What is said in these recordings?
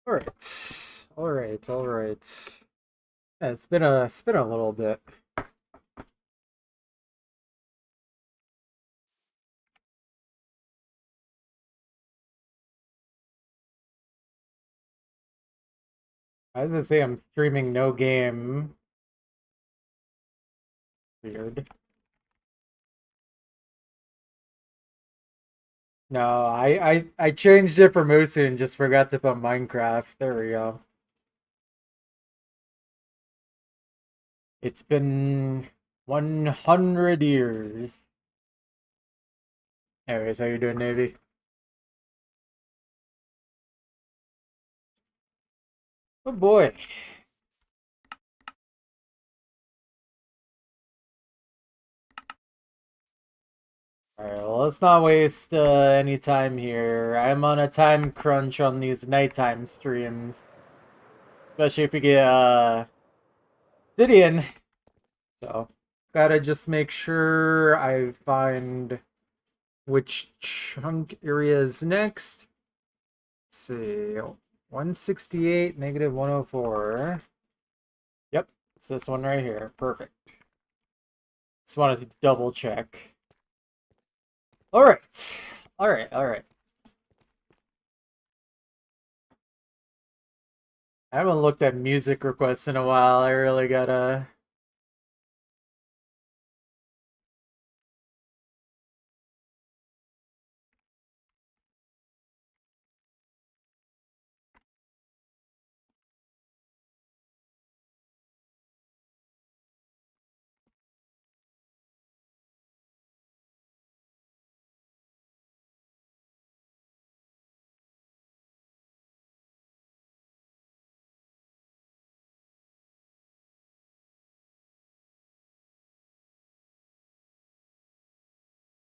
Alright. Alright. Yeah, it's been a little bit. I was gonna say I'm streaming no game. Weird. No, I changed it for Musu and just forgot to put Minecraft. There we go. It's been 100 years. Anyways, how you doing, Navy? Oh boy. Alright, well, let's not waste any time here. I'm on a time crunch on these nighttime streams. Especially if we get Didion. So, gotta just make sure I find which chunk area is next. Let's see. 168, negative 104. Yep, it's this one right here. Perfect. Just wanted to double check. Alright. Alright. I haven't looked at music requests in a while. I really gotta.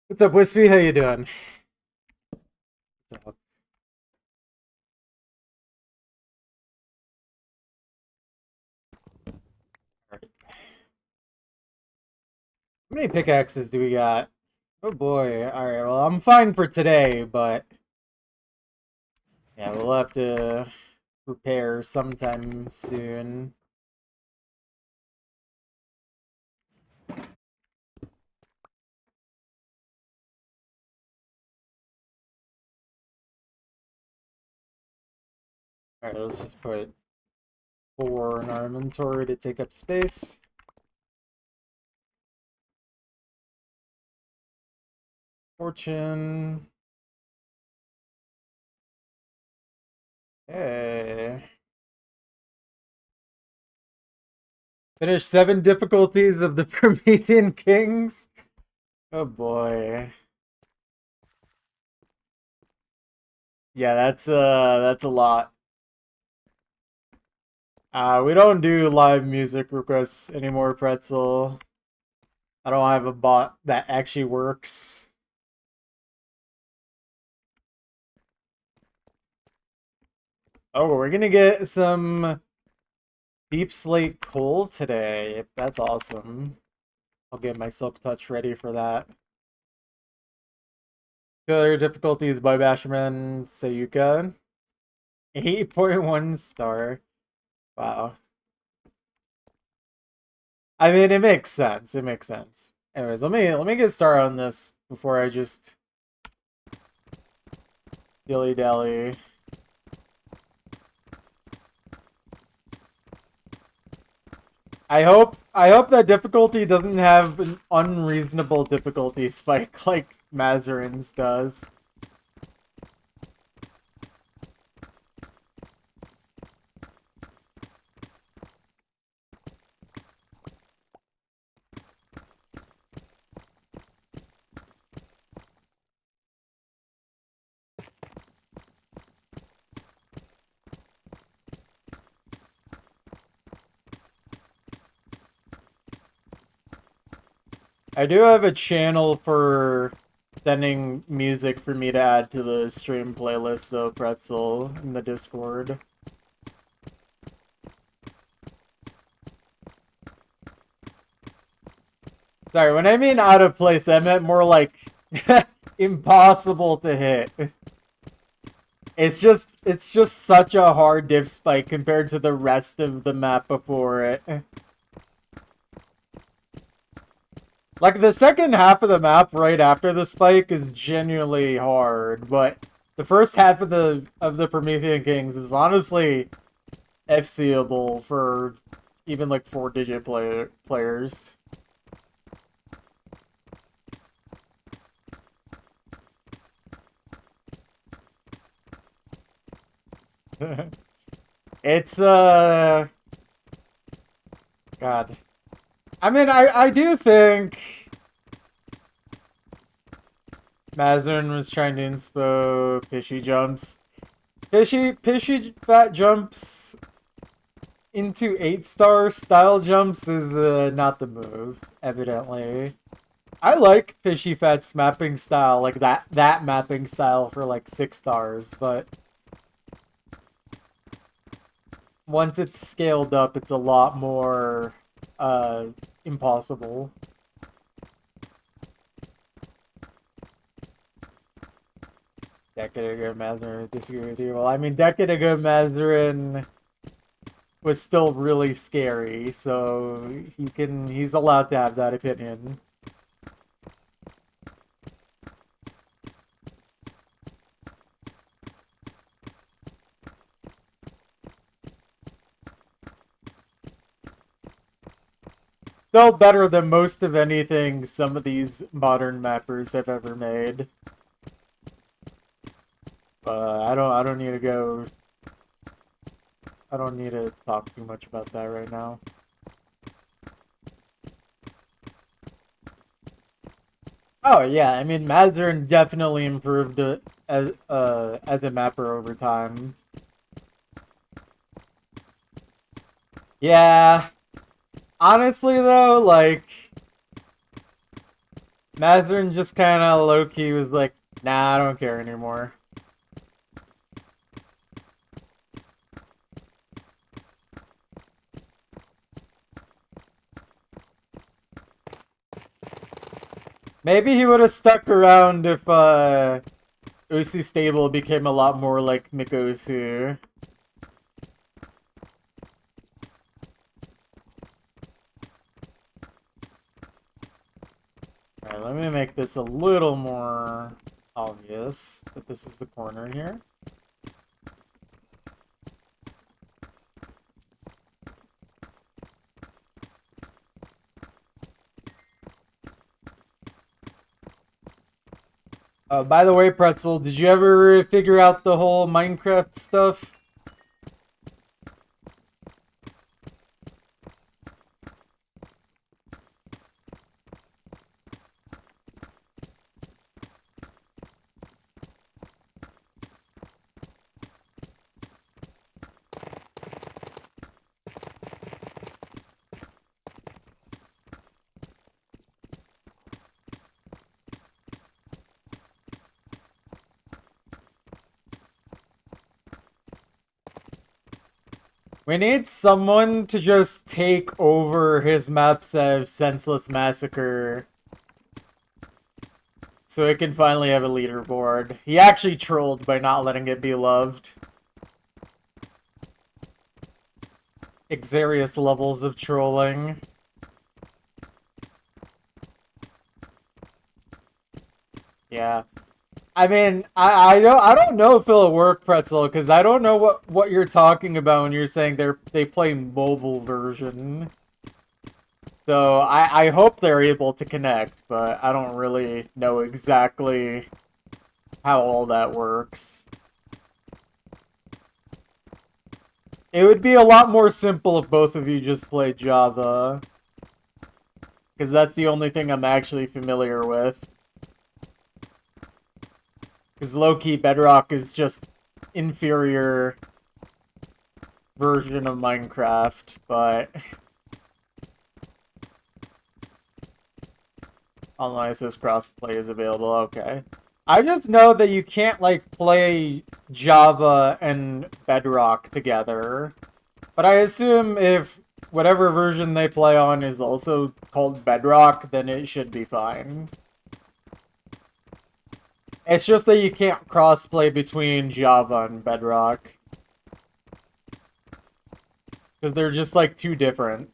What's up, Wispy? How you doing? What's up? Alright. How many pickaxes do we got? Oh boy. Alright, well, I'm fine for today, but yeah, we'll have to repair sometime soon. Alright, let's just put 4 in our inventory to take up space. Fortune. Hey. Finish 7 difficulties of the Promethean Kings. Oh boy. Yeah, that's a lot. We don't do live music requests anymore, Pretzel. I don't have a bot that actually works. Oh, we're gonna get some Deep Slate coal today. That's awesome. I'll get my Silk Touch ready for that. Failure difficulties by Basherman Sayuka. 8.1 star. Wow. I mean, it makes sense. It makes sense. Anyways, let me get started on this before I just dilly dally. I hope that difficulty doesn't have an unreasonable difficulty spike like Mazarin's does. I do have a channel for sending music for me to add to the stream playlist though, Pretzel, in the Discord. Sorry, when I mean out of place, I meant more like impossible to hit. it's just such a hard diff spike compared to the rest of the map before it. Like, the second half of the map right after the spike is genuinely hard, but the first half of the Promethean Kings is honestly FCable for even like 4-digit players. It's God. I mean, I do think Mazarin was trying to inspo Pishy jumps. Pishy fat jumps into 8-star style jumps is not the move, evidently. I like Pishy Fat's mapping style, like that mapping style for like 6 stars, but once it's scaled up, it's a lot more impossible. Decade ago, Mazarin disagree with you. Well, I mean, decade ago, Mazarin was still really scary, so he's allowed to have that opinion. Still better than most of anything some of these modern mappers have ever made. I don't need to go. I don't need to talk too much about that right now. Oh yeah, I mean Mazarin definitely improved as a mapper over time. Yeah. Honestly though, like Mazarin just kind of low-key was like, nah, I don't care anymore. Maybe he would have stuck around if Osu Stable became a lot more like Mikosu. Alright, let me make this a little more obvious that this is the corner here. By the way, Pretzel, did you ever figure out the whole Minecraft stuff? We need someone to just take over his Mapsev Senseless Massacre so it can finally have a leaderboard. He actually trolled by not letting it be loved. Xarius levels of trolling. Yeah. I mean, I don't know if it'll work, Pretzel, because I don't know what you're talking about when you're saying they play mobile version. So I hope they're able to connect, but I don't really know exactly how all that works. It would be a lot more simple if both of you just played Java. Because that's the only thing I'm actually familiar with. Because low-key Bedrock is just inferior version of Minecraft, but online says crossplay is available. Okay. I just know that you can't like play Java and Bedrock together. But I assume if whatever version they play on is also called Bedrock, then it should be fine. It's just that you can't crossplay between Java and Bedrock. Because they're just like too different.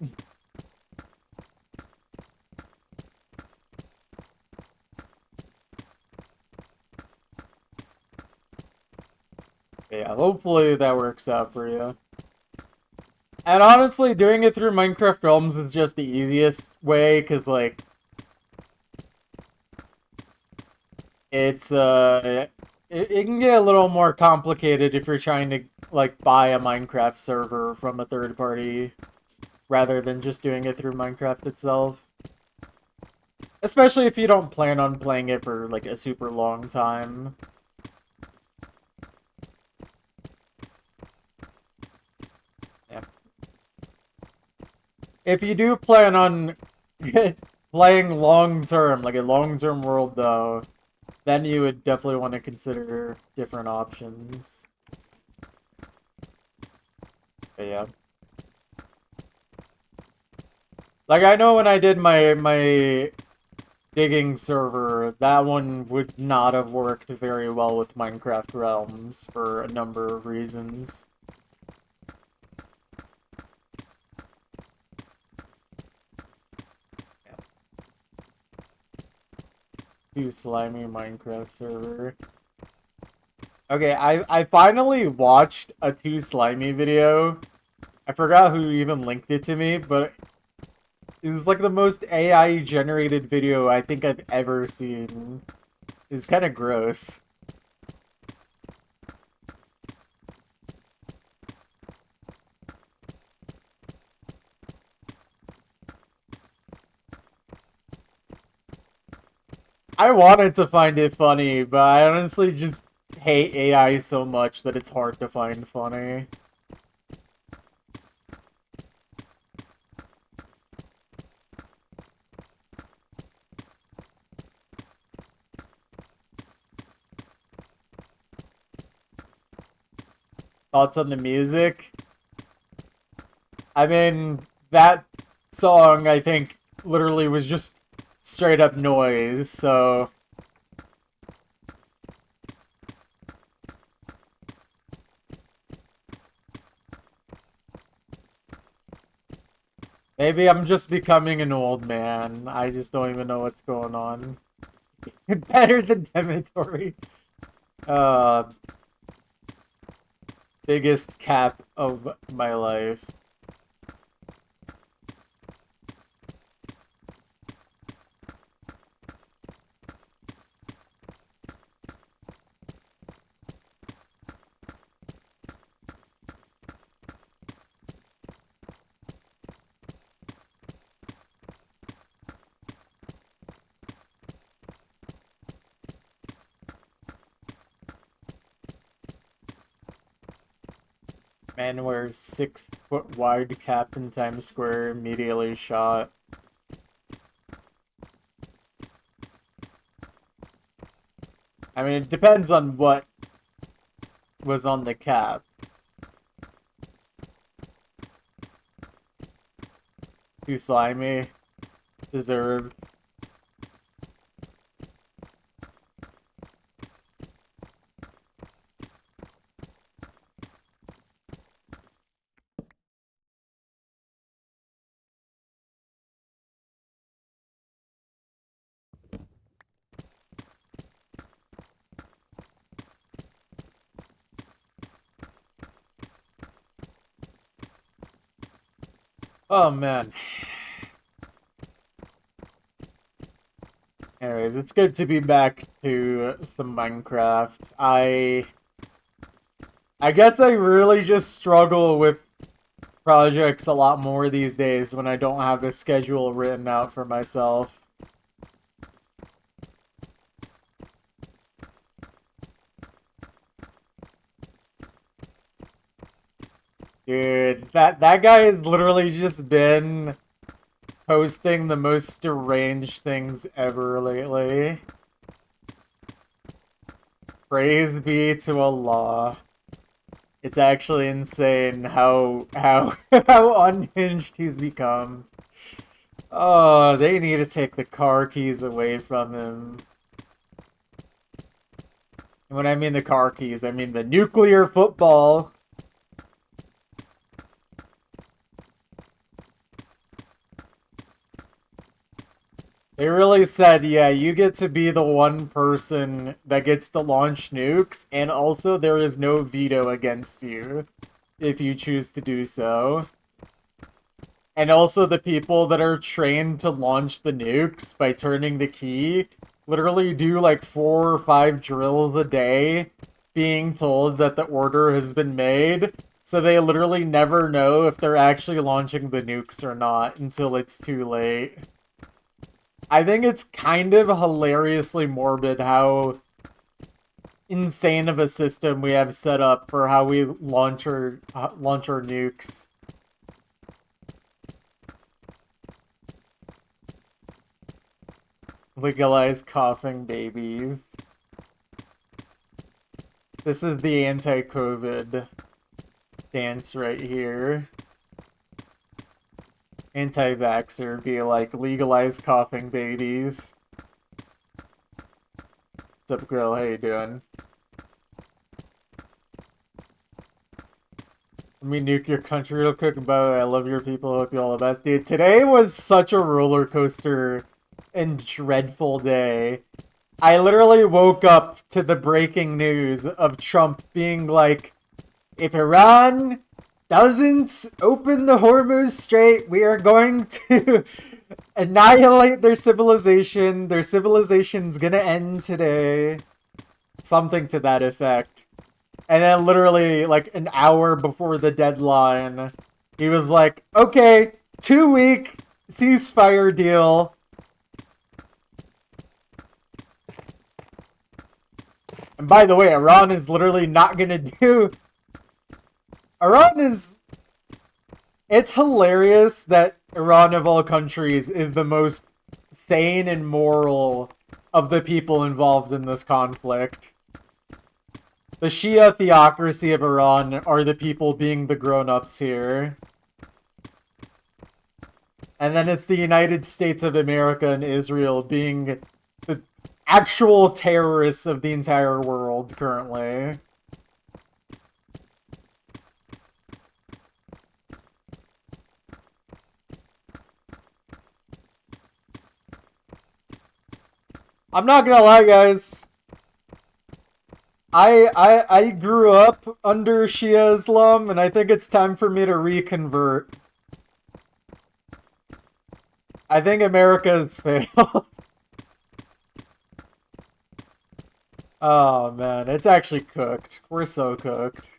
Yeah, hopefully that works out for you. And honestly, doing it through Minecraft Realms is just the easiest way, because, like, it's, it can get a little more complicated if you're trying to, like, buy a Minecraft server from a third party, rather than just doing it through Minecraft itself. Especially if you don't plan on playing it for, like, a super long time. Yeah. If you do plan on playing long-term, like a long-term world, though, then you would definitely want to consider different options. But yeah. Like, I know when I did my digging server, that one would not have worked very well with Minecraft Realms for a number of reasons. Yeah. Too slimy Minecraft server. Okay, I finally watched a Too Slimy video. I forgot who even linked it to me, but it was like the most AI generated video I think I've ever seen. It's kind of gross. I wanted to find it funny, but I honestly just hate AI so much that it's hard to find funny. Thoughts on the music? I mean, that song, I think, literally was just straight up noise, so... Maybe I'm just becoming an old man. I just don't even know what's going on. Better than Demetori. Uh, biggest cap of my life. Man wears 6-foot wide cap in Times Square, immediately shot. I mean, it depends on what was on the cap. Too slimy. Deserved. Oh man. Anyways, it's good to be back to some Minecraft. I guess I really just struggle with projects a lot more these days when I don't have a schedule written out for myself. Dude, that guy has literally just been posting the most deranged things ever lately. Praise be to Allah. It's actually insane how how unhinged he's become. Oh, they need to take the car keys away from him. And when I mean the car keys, I mean the nuclear football. They really said, yeah, you get to be the one person that gets to launch nukes, and also there is no veto against you if you choose to do so. And also the people that are trained to launch the nukes by turning the key literally do like 4 or 5 drills a day being told that the order has been made. So they literally never know if they're actually launching the nukes or not until it's too late. I think it's kind of hilariously morbid how insane of a system we have set up for how we launch our nukes. Legalize coughing babies. This is the anti-COVID dance right here. Anti-vaxxer be like, legalize coughing babies. What's up, girl? How you doing? Let me nuke your country real quick, Bo. I love your people. Hope you all the best. Dude, today was such a roller coaster and dreadful day. I literally woke up to the breaking news of Trump being like, if Iran doesn't open the Hormuz Strait, we are going to annihilate their civilization. Their civilization's gonna end today. Something to that effect. And then literally, like, an hour before the deadline, he was like, okay, 2-week ceasefire deal. And by the way, Iran is literally not gonna do... Iran is... It's hilarious that Iran, of all countries, is the most sane and moral of the people involved in this conflict. The Shia theocracy of Iran are the people being the grown-ups here. And then it's the United States of America and Israel being the actual terrorists of the entire world currently. I'm not gonna lie, guys. I grew up under Shia Islam, and I think it's time for me to reconvert. I think America has failed. Oh man, it's actually cooked. We're so cooked.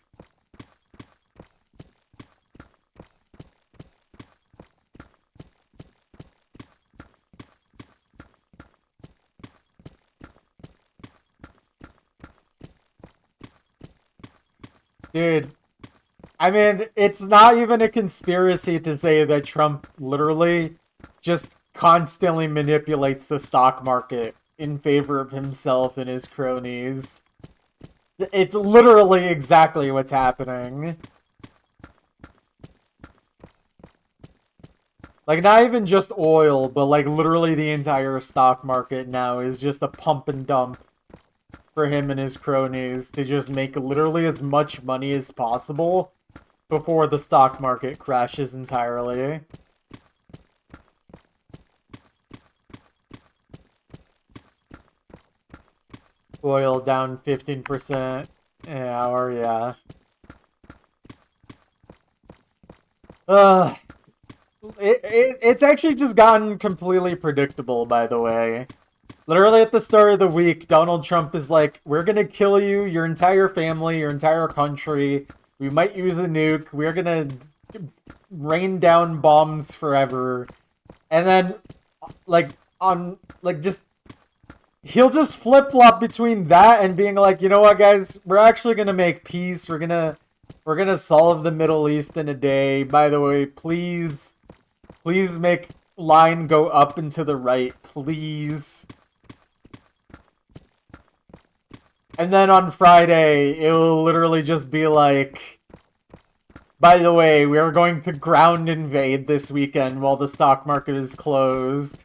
Dude, I mean, it's not even a conspiracy to say that Trump literally just constantly manipulates the stock market in favor of himself and his cronies. It's literally exactly what's happening. Like, not even just oil, but like literally the entire stock market now is just a pump and dump for him and his cronies to just make literally as much money as possible before the stock market crashes entirely. Oil down 15% an hour, yeah. It's actually just gotten completely predictable, by the way. Literally at the start of the week, Donald Trump is like, we're gonna kill you, your entire family, your entire country. We might use a nuke. We're gonna rain down bombs forever. And then, like, he'll just flip-flop between that and being like, you know what, guys? We're actually gonna make peace. We're gonna solve the Middle East in a day. By the way, please make line go up and to the right, please. And then on Friday, it'll literally just be like, by the way, we are going to ground invade this weekend while the stock market is closed.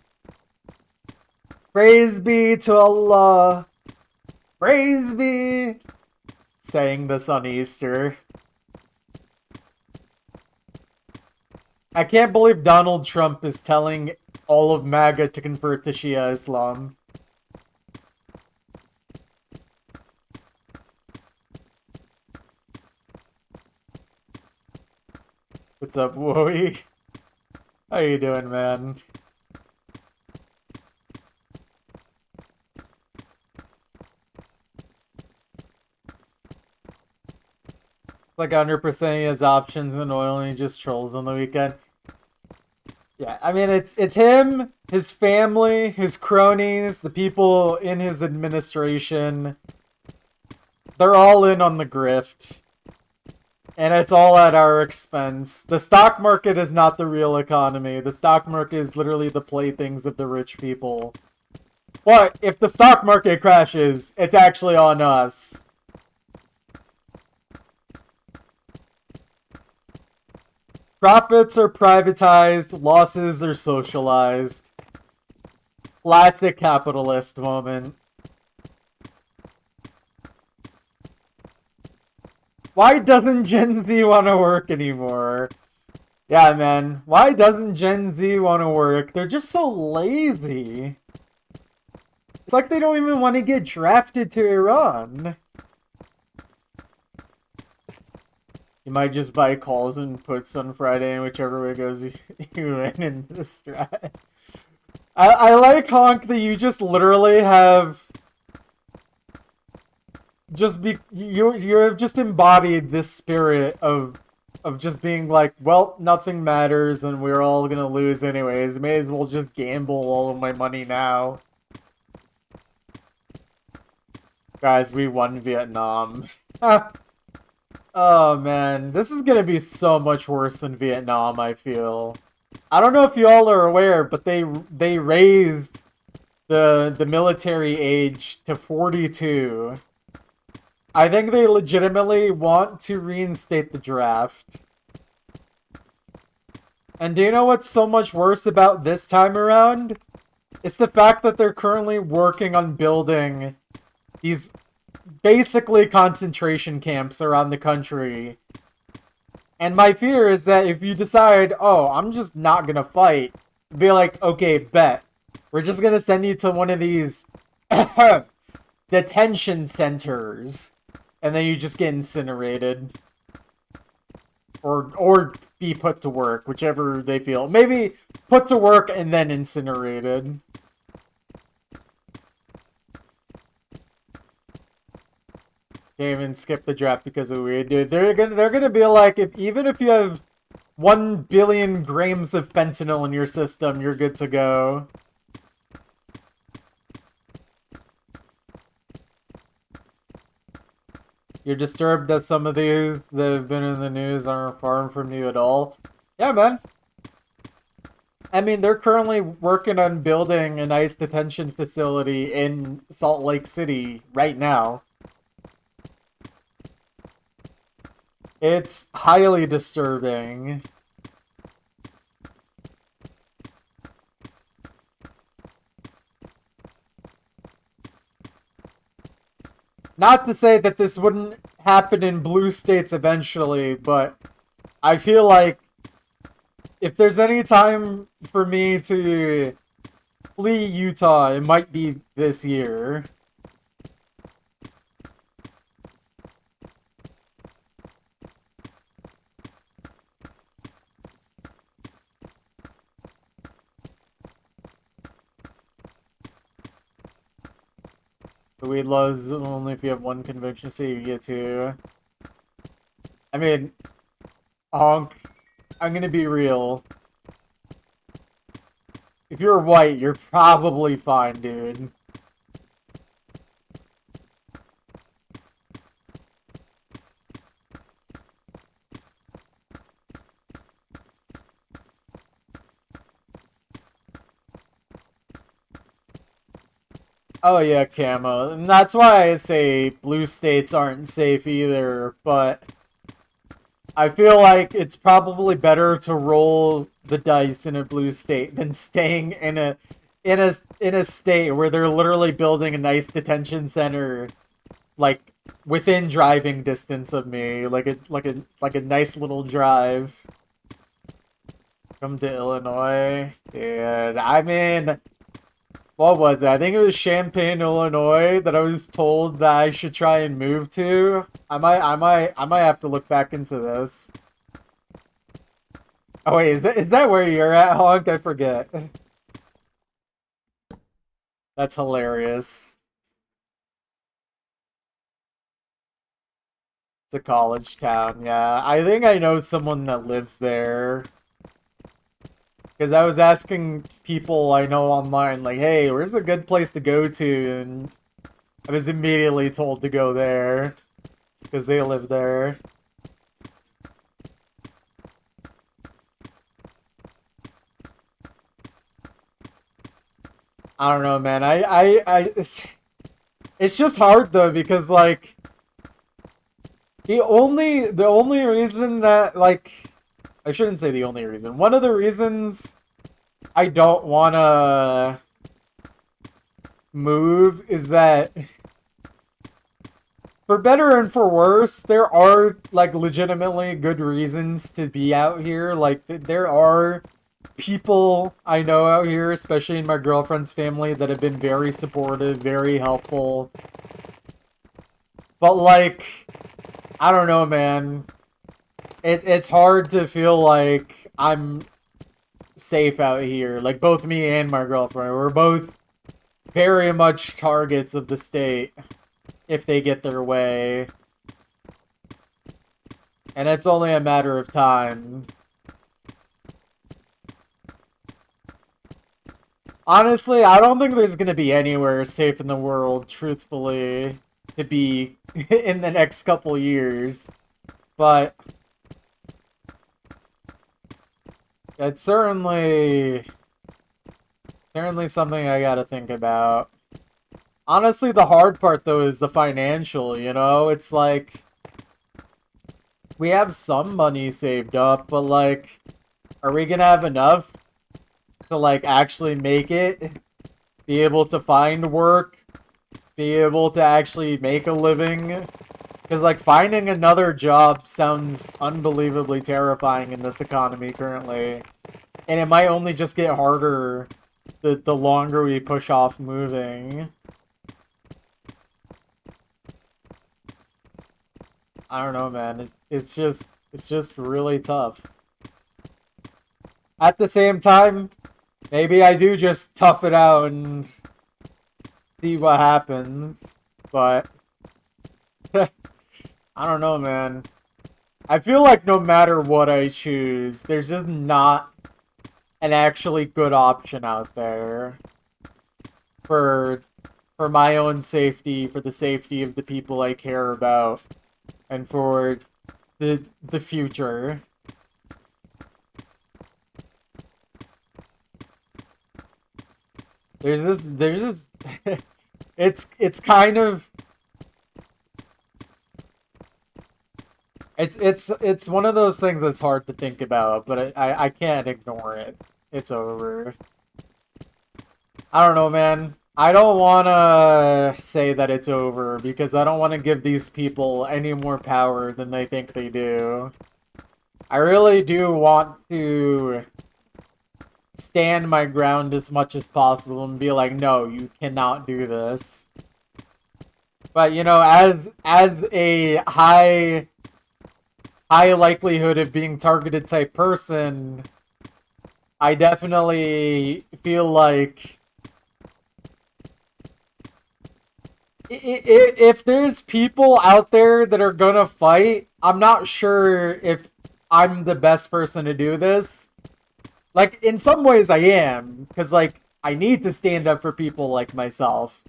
Praise be to Allah. Praise be! Saying this on Easter. I can't believe Donald Trump is telling all of MAGA to convert to Shia Islam. What's up, Woey? How you doing, man? Like 100% he has options in oil and he just trolls on the weekend. Yeah, I mean, it's him, his family, his cronies, the people in his administration. They're all in on the grift. And it's all at our expense. The stock market is not the real economy. The stock market is literally the playthings of the rich people. But if the stock market crashes, it's actually on us. Profits are privatized, losses are socialized. Classic capitalist moment. Why doesn't Gen Z want to work anymore? Yeah, man. Why doesn't Gen Z want to work? They're just so lazy. It's like they don't even want to get drafted to Iran. You might just buy calls and puts on Friday, and whichever way goes, you win in this strat. I like, Honk, that you just literally have... You have just embodied this spirit of just being like, well, nothing matters and we're all gonna lose anyways. May as well just gamble all of my money now. Guys, we won Vietnam. Oh man, this is gonna be so much worse than Vietnam, I feel. I don't know if you all are aware, but they raised the military age to 42. I think they legitimately want to reinstate the draft. And do you know what's so much worse about this time around? It's the fact that they're currently working on building these basically concentration camps around the country. And my fear is that if you decide, oh, I'm just not gonna fight, be like, okay, bet. We're just gonna send you to one of these detention centers. And then you just get incinerated. Or be put to work, whichever they feel. Maybe put to work and then incinerated. Can't even skip the draft because of weed, dude. They're gonna be like, even if you have 1 billion grams of fentanyl in your system, you're good to go. You're disturbed that some of these that have been in the news aren't far from you at all? Yeah, man. I mean, they're currently working on building an ICE detention facility in Salt Lake City right now. It's highly disturbing. Not to say that this wouldn't happen in blue states eventually, but I feel like if there's any time for me to flee Utah, it might be this year. The weed laws only if you have 1 conviction, so you get 2. I mean, Honk, I'm gonna be real. If you're white, you're probably fine, dude. Oh yeah, Camo. And that's why I say blue states aren't safe either, but I feel like it's probably better to roll the dice in a blue state than staying in a state where they're literally building a nice detention center like within driving distance of me, like a nice little drive. Come to Illinois, and I mean, what was it? I think it was Champaign, Illinois, that I was told that I should try and move to. I might have to look back into this. Oh wait, is that where you're at, Honk? I forget. That's hilarious. It's a college town, yeah. I think I know someone that lives there. Because I was asking people I know online, like, hey, where's a good place to go to? And I was immediately told to go there. Because they live there. I don't know, man. It's just hard though because like the only reason that like I shouldn't say the only reason. One of the reasons I don't wanna move is that for better and for worse, there are like legitimately good reasons to be out here. Like there are people I know out here, especially in my girlfriend's family, that have been very supportive, very helpful. But like, I don't know, man. It's hard to feel like I'm safe out here. Like both me and my girlfriend, we're both very much targets of the state if they get their way. And it's only a matter of time. Honestly, I don't think there's gonna be anywhere safe in the world, truthfully, to be in the next couple years. But it's certainly something I gotta think about. Honestly, the hard part though is the financial, you know? It's like we have some money saved up, but like are we gonna have enough to like actually make it? Be able to find work? Be able to actually make a living? Because like finding another job sounds unbelievably terrifying in this economy currently. And it might only just get harder the longer we push off moving. I don't know, man. It's just really tough. At the same time, maybe I do just tough it out and see what happens. But I don't know, man. I feel like no matter what I choose, there's just not an actually good option out there for for my own safety, for the safety of the people I care about, and for the future. There's this it's kind of it's one of those things that's hard to think about, but I can't ignore it. It's over. I don't know, man. I don't want to say that it's over because I don't want to give these people any more power than they think they do. I really do want to stand my ground as much as possible and be like, no, you cannot do this. But you know, as a high likelihood of being targeted type person, I definitely feel like if there's people out there that are gonna fight, I'm not sure if I'm the best person to do this. Like, in some ways I am, because, like, I need to stand up for people like myself.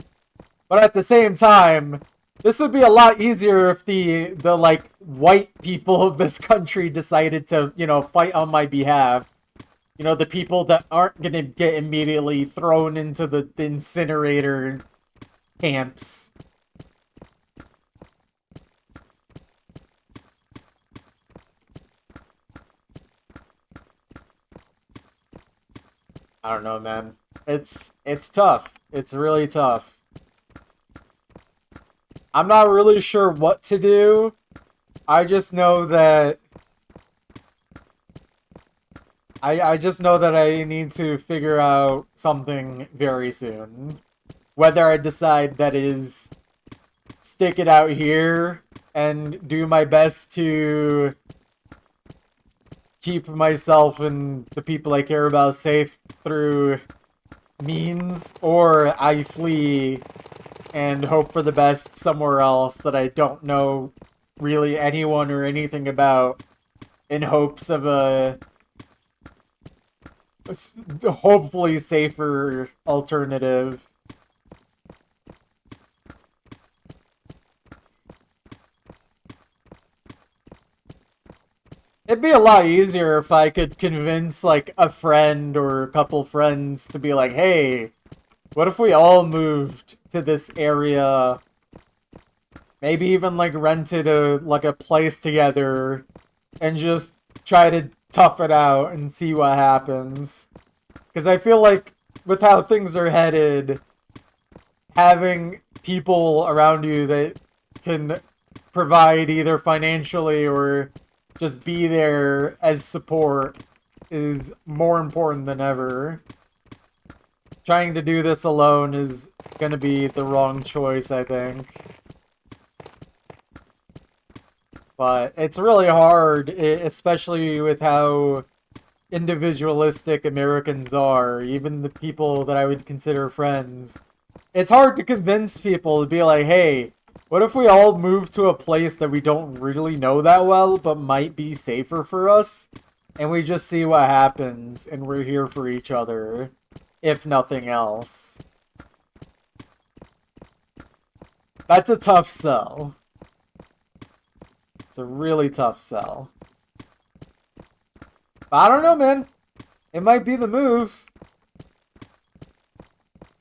But at the same time, this would be a lot easier if the like, white people of this country decided to, you know, fight on my behalf. You know, the people that aren't gonna get immediately thrown into the incinerator camps. I don't know, man. It's tough. It's really tough. I'm not really sure what to do. I just know that I just know that I need to figure out something very soon. Whether I decide that is stick it out here and do my best to keep myself and the people I care about safe through means, or I flee and hope for the best somewhere else that I don't know really anyone or anything about, in hopes of a hopefully safer alternative. It'd be a lot easier if I could convince, like, a friend or a couple friends to be like, hey, what if we all moved to this area? Maybe even, like, rented a place together and just try to tough it out and see what happens. Because I feel like, with how things are headed, having people around you that can provide either financially or just be there as support is more important than ever. Trying to do this alone is gonna be the wrong choice, I think. But it's really hard, especially with how individualistic Americans are, even the people that I would consider friends. It's hard to convince people to be like, hey, what if we all move to a place that we don't really know that well, but might be safer for us? And we just see what happens, and we're here for each other, if nothing else. That's a tough sell. It's a really tough sell. But I don't know, man. It might be the move.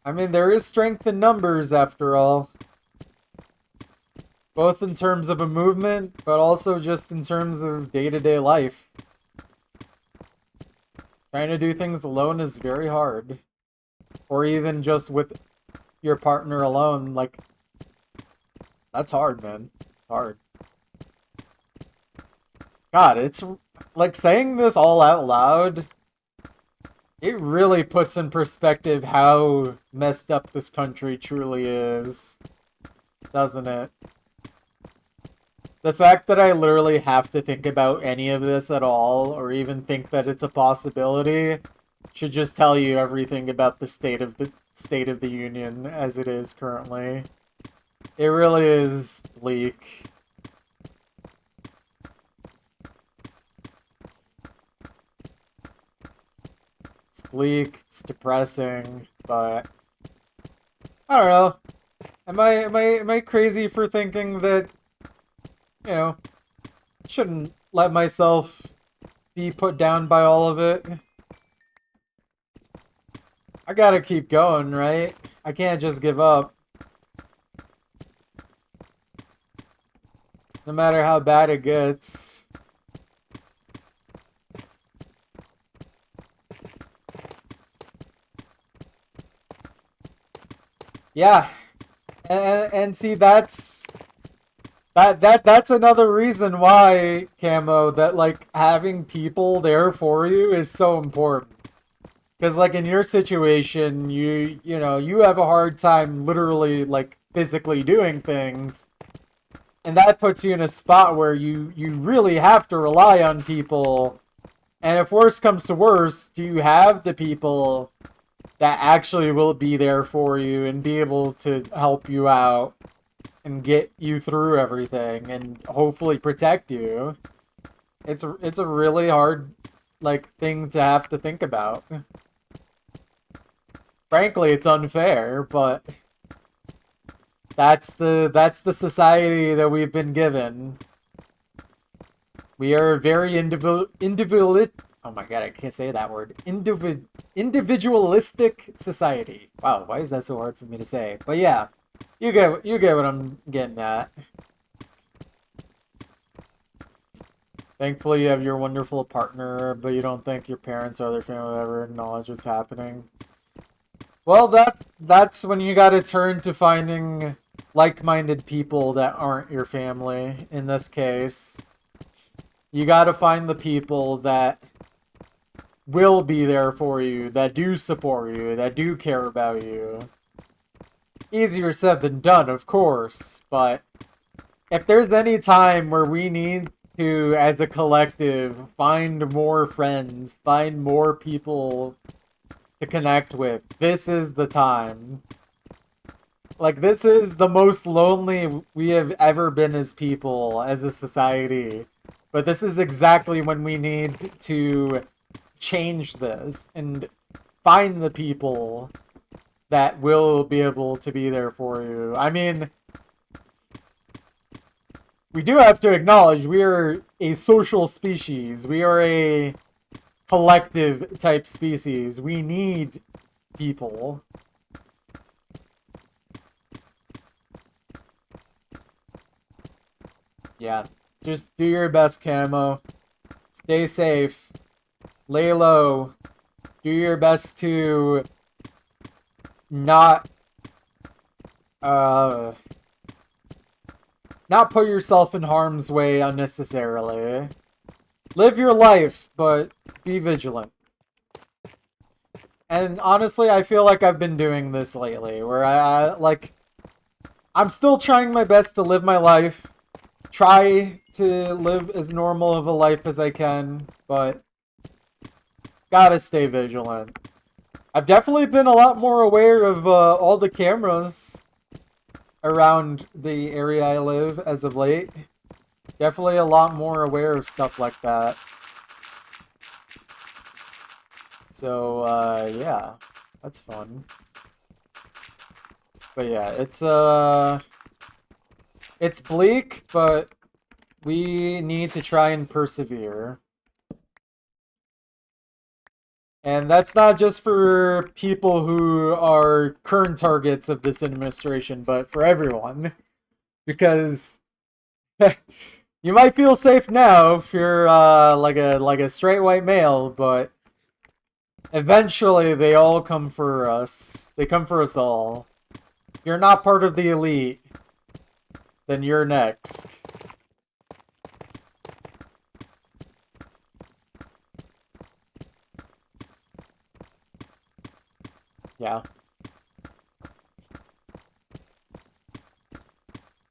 I mean, there is strength in numbers, after all. Both in terms of a movement, but also just in terms of day-to-day life. Trying to do things alone is very hard. Or even just with your partner alone, like, that's hard, man. Hard. God, it's, like, saying this all out loud, it really puts in perspective how messed up this country truly is. Doesn't it? The fact that I literally have to think about any of this at all, or even think that it's a possibility, should just tell you everything about the state of the union as it is currently. It really is bleak. It's bleak, it's depressing, but I don't know. Am I crazy for thinking that, you know, shouldn't let myself be put down by all of it? I gotta keep going, right? I can't just give up. No matter how bad it gets. Yeah. And see, that's another reason why, Camo, that, like, having people there for you is so important. Because, like, in your situation, you know, you have a hard time literally, like, physically doing things. And that puts you in a spot where you really have to rely on people. And if worse comes to worse, do you have the people that actually will be there for you and be able to help you out and get you through everything and hopefully protect you? It's a really hard, like, thing to have to think about. Frankly, it's unfair, but that's the society that we've been given. We are a very oh my god, I can't say that word. Individualistic society. Wow, why is that so hard for me to say? But yeah, you get what I'm getting at. Thankfully, you have your wonderful partner, but you don't think your parents or other family will ever acknowledge what's happening. Well, that's when you gotta turn to finding like-minded people that aren't your family in this case. You gotta find the people that will be there for you, that do support you, that do care about you. Easier said than done, of course, but if there's any time where we need to, as a collective, find more friends, find more people to connect with, this is the time. Like, this is the most lonely we have ever been as people, as a society. But this is exactly when we need to change this and find the people that will be able to be there for you. I mean, we do have to acknowledge we are a social species. We are a collective type species. We need people. Yeah, just do your best, Camo. Stay safe. Lay low. Do your best to not not put yourself in harm's way unnecessarily. Live your life, but be vigilant. And honestly, I feel like I've been doing this lately, where I'm still trying my best to live my life, try to live as normal of a life as I can, but gotta stay vigilant. I've definitely been a lot more aware of all the cameras around the area I live as of late. Definitely a lot more aware of stuff like that. So, yeah, that's fun. But yeah, it's bleak, but we need to try and persevere. And that's not just for people who are current targets of this administration, but for everyone. Because you might feel safe now if you're like a straight white male, but eventually they all come for us. They come for us all. If you're not part of the elite, then you're next. Yeah.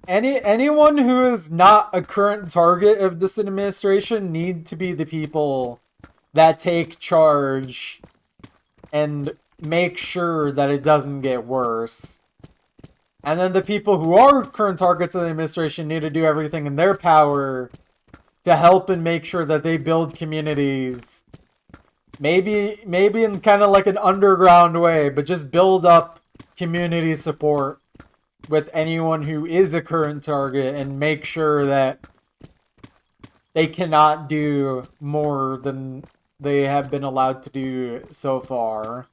Anyone who is not a current target of this administration need to be the people that take charge and make sure that it doesn't get worse. And then the people who are current targets of the administration need to do everything in their power to help and make sure that they build communities. Maybe in kind of like an underground way, but just build up community support with anyone who is a current target and make sure that they cannot do more than they have been allowed to do so far.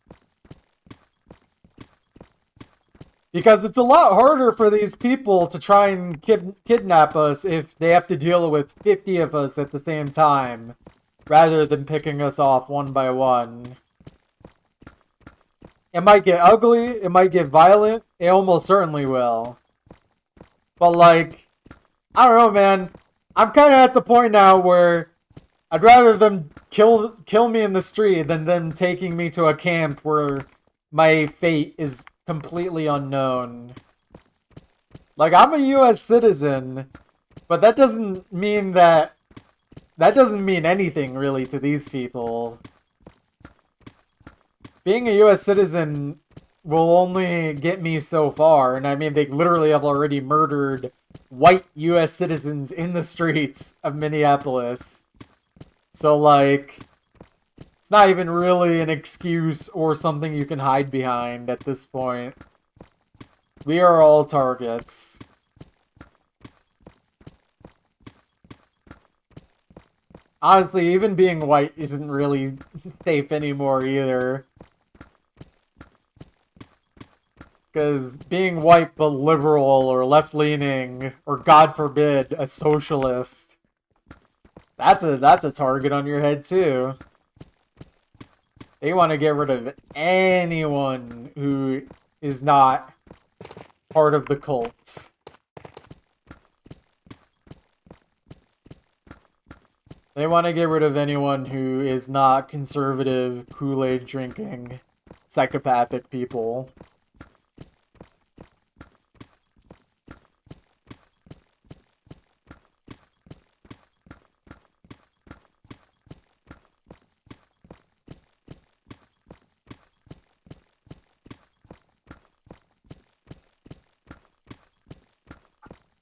Because it's a lot harder for these people to try and kidnap us if they have to deal with 50 of us at the same time, rather than picking us off one by one. It might get ugly, it might get violent, it almost certainly will. But like, I don't know, man. I'm kind of at the point now where I'd rather them kill me in the street than them taking me to a camp where my fate is completely unknown. Like, I'm a US citizen, but that doesn't mean anything really to these people. Being a US citizen will only get me so far, and I mean, they literally have already murdered white US citizens in the streets of Minneapolis. So, like, it's not even really an excuse or something you can hide behind at this point. We are all targets. Honestly, even being white isn't really safe anymore either. Because being white but liberal or left-leaning, or God forbid, a socialist, that's a target on your head too. They want to get rid of anyone who is not part of the cult. They want to get rid of anyone who is not conservative, Kool-Aid drinking, psychopathic people.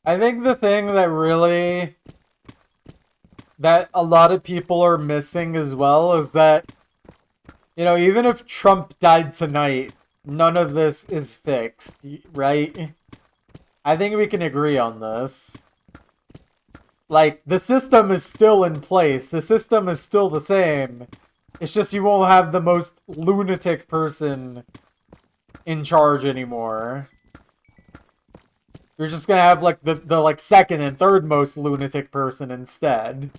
I think the thing that really that a lot of people are missing as well is that, you know, even if Trump died tonight, none of this is fixed, right? I think we can agree on this. Like, the system is still in place. The system is still the same. It's just you won't have the most lunatic person in charge anymore. You're just gonna have, like, the like, second and third most lunatic person instead.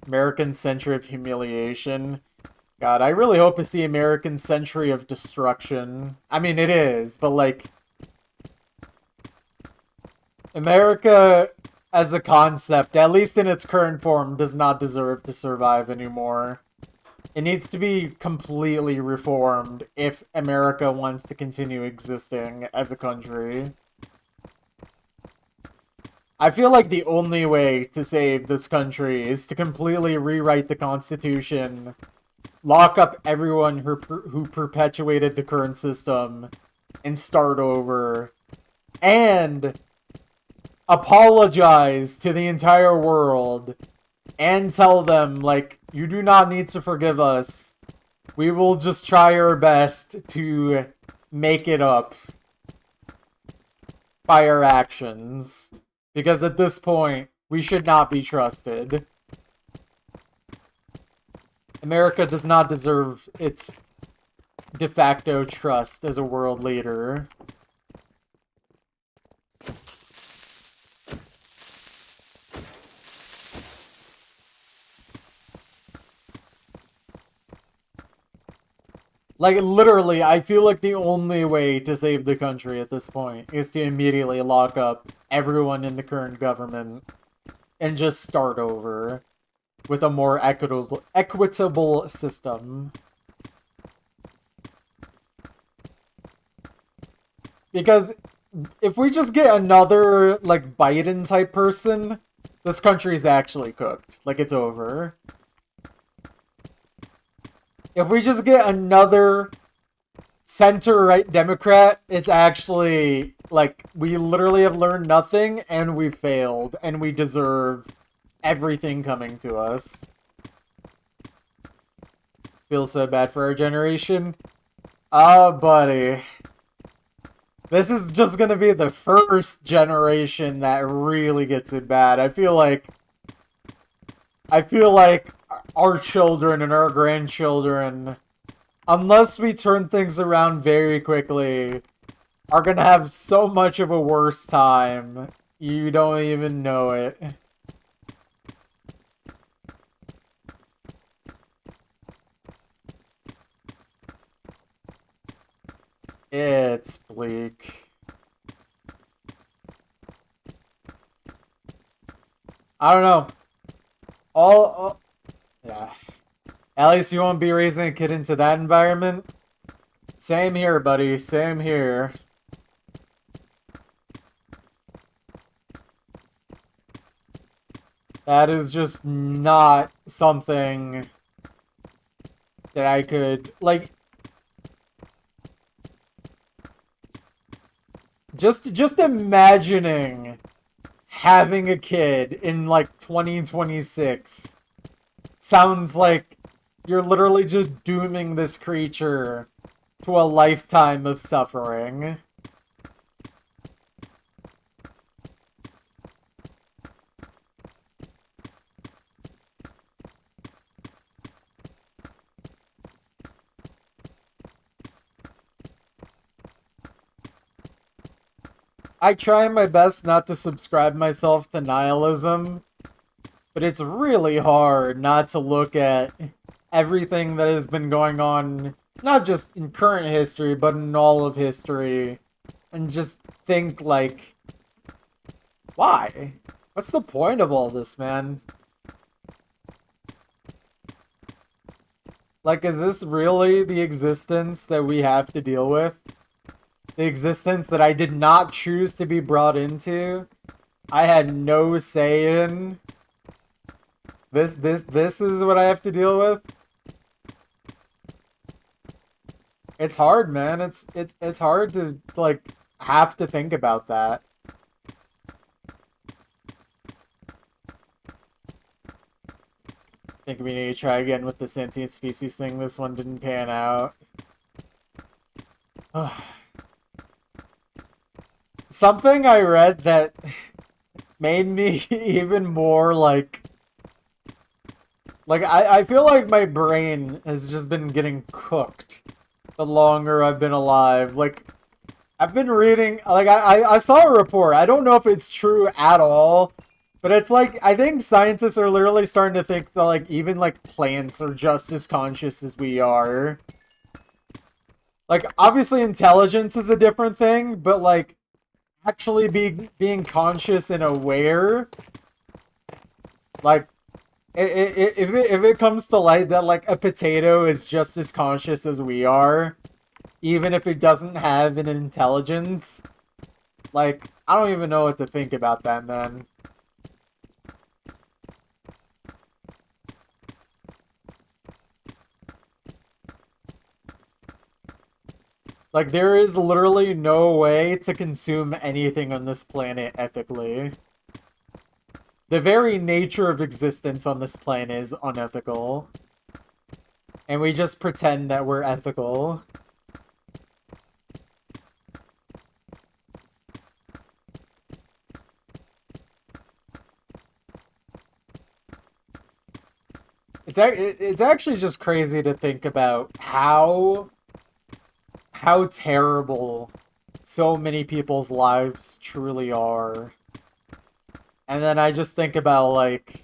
American Century of Humiliation. God, I really hope it's the American Century of Destruction. I mean, it is, but, like... America, as a concept, at least in its current form, does not deserve to survive anymore. It needs to be completely reformed if America wants to continue existing as a country. I feel like the only way to save this country is to completely rewrite the Constitution, lock up everyone who perpetuated the current system, and start over, and apologize to the entire world, and tell them, like, you do not need to forgive us. We will just try our best to make it up by our actions. Because at this point, we should not be trusted. America does not deserve its de facto trust as a world leader. Like, literally, I feel like the only way to save the country at this point is to immediately lock up everyone in the current government and just start over with a more equitable system. Because if we just get another, like, Biden-type person, this country's actually cooked. Like, it's over. If we just get another center-right Democrat, it's actually, like, we literally have learned nothing, and we failed, and we deserve everything coming to us. Feels so bad for our generation. Oh, buddy. This is just gonna be the first generation that really gets it bad. I feel like our children and our grandchildren, unless we turn things around very quickly, are gonna have so much of a worse time. You don't even know it. It's bleak. I don't know. Yeah. At least you won't be raising a kid into that environment. Same here, buddy. Same here. That is just not something that I could, like... Just imagining having a kid in, like, 2026 sounds like you're literally just dooming this creature to a lifetime of suffering. I try my best not to subscribe myself to nihilism, but it's really hard not to look at everything that has been going on, not just in current history, but in all of history, and just think, like, why? What's the point of all this, man? Like, is this really the existence that we have to deal with? The existence that I did not choose to be brought into? I had no say in? This is what I have to deal with? It's hard, man. It's hard to, like, have to think about that. Think we need to try again with the sentient species thing. This one didn't pan out. Something I read that made me even more like I feel like my brain has just been getting cooked the longer I've been alive. Like, I've been reading, like, I saw a report. I don't know if it's true at all, but it's like, I think scientists are literally starting to think that, like, even, like, plants are just as conscious as we are. Like, obviously intelligence is a different thing, but, like, actually being conscious and aware, like, if it comes to light that, like, a potato is just as conscious as we are, even if it doesn't have an intelligence, like, I don't even know what to think about that, man. Like, there is literally no way to consume anything on this planet ethically. The very nature of existence on this planet is unethical. And we just pretend that we're ethical. It's actually just crazy to think about how terrible so many people's lives truly are. And then I just think about, like,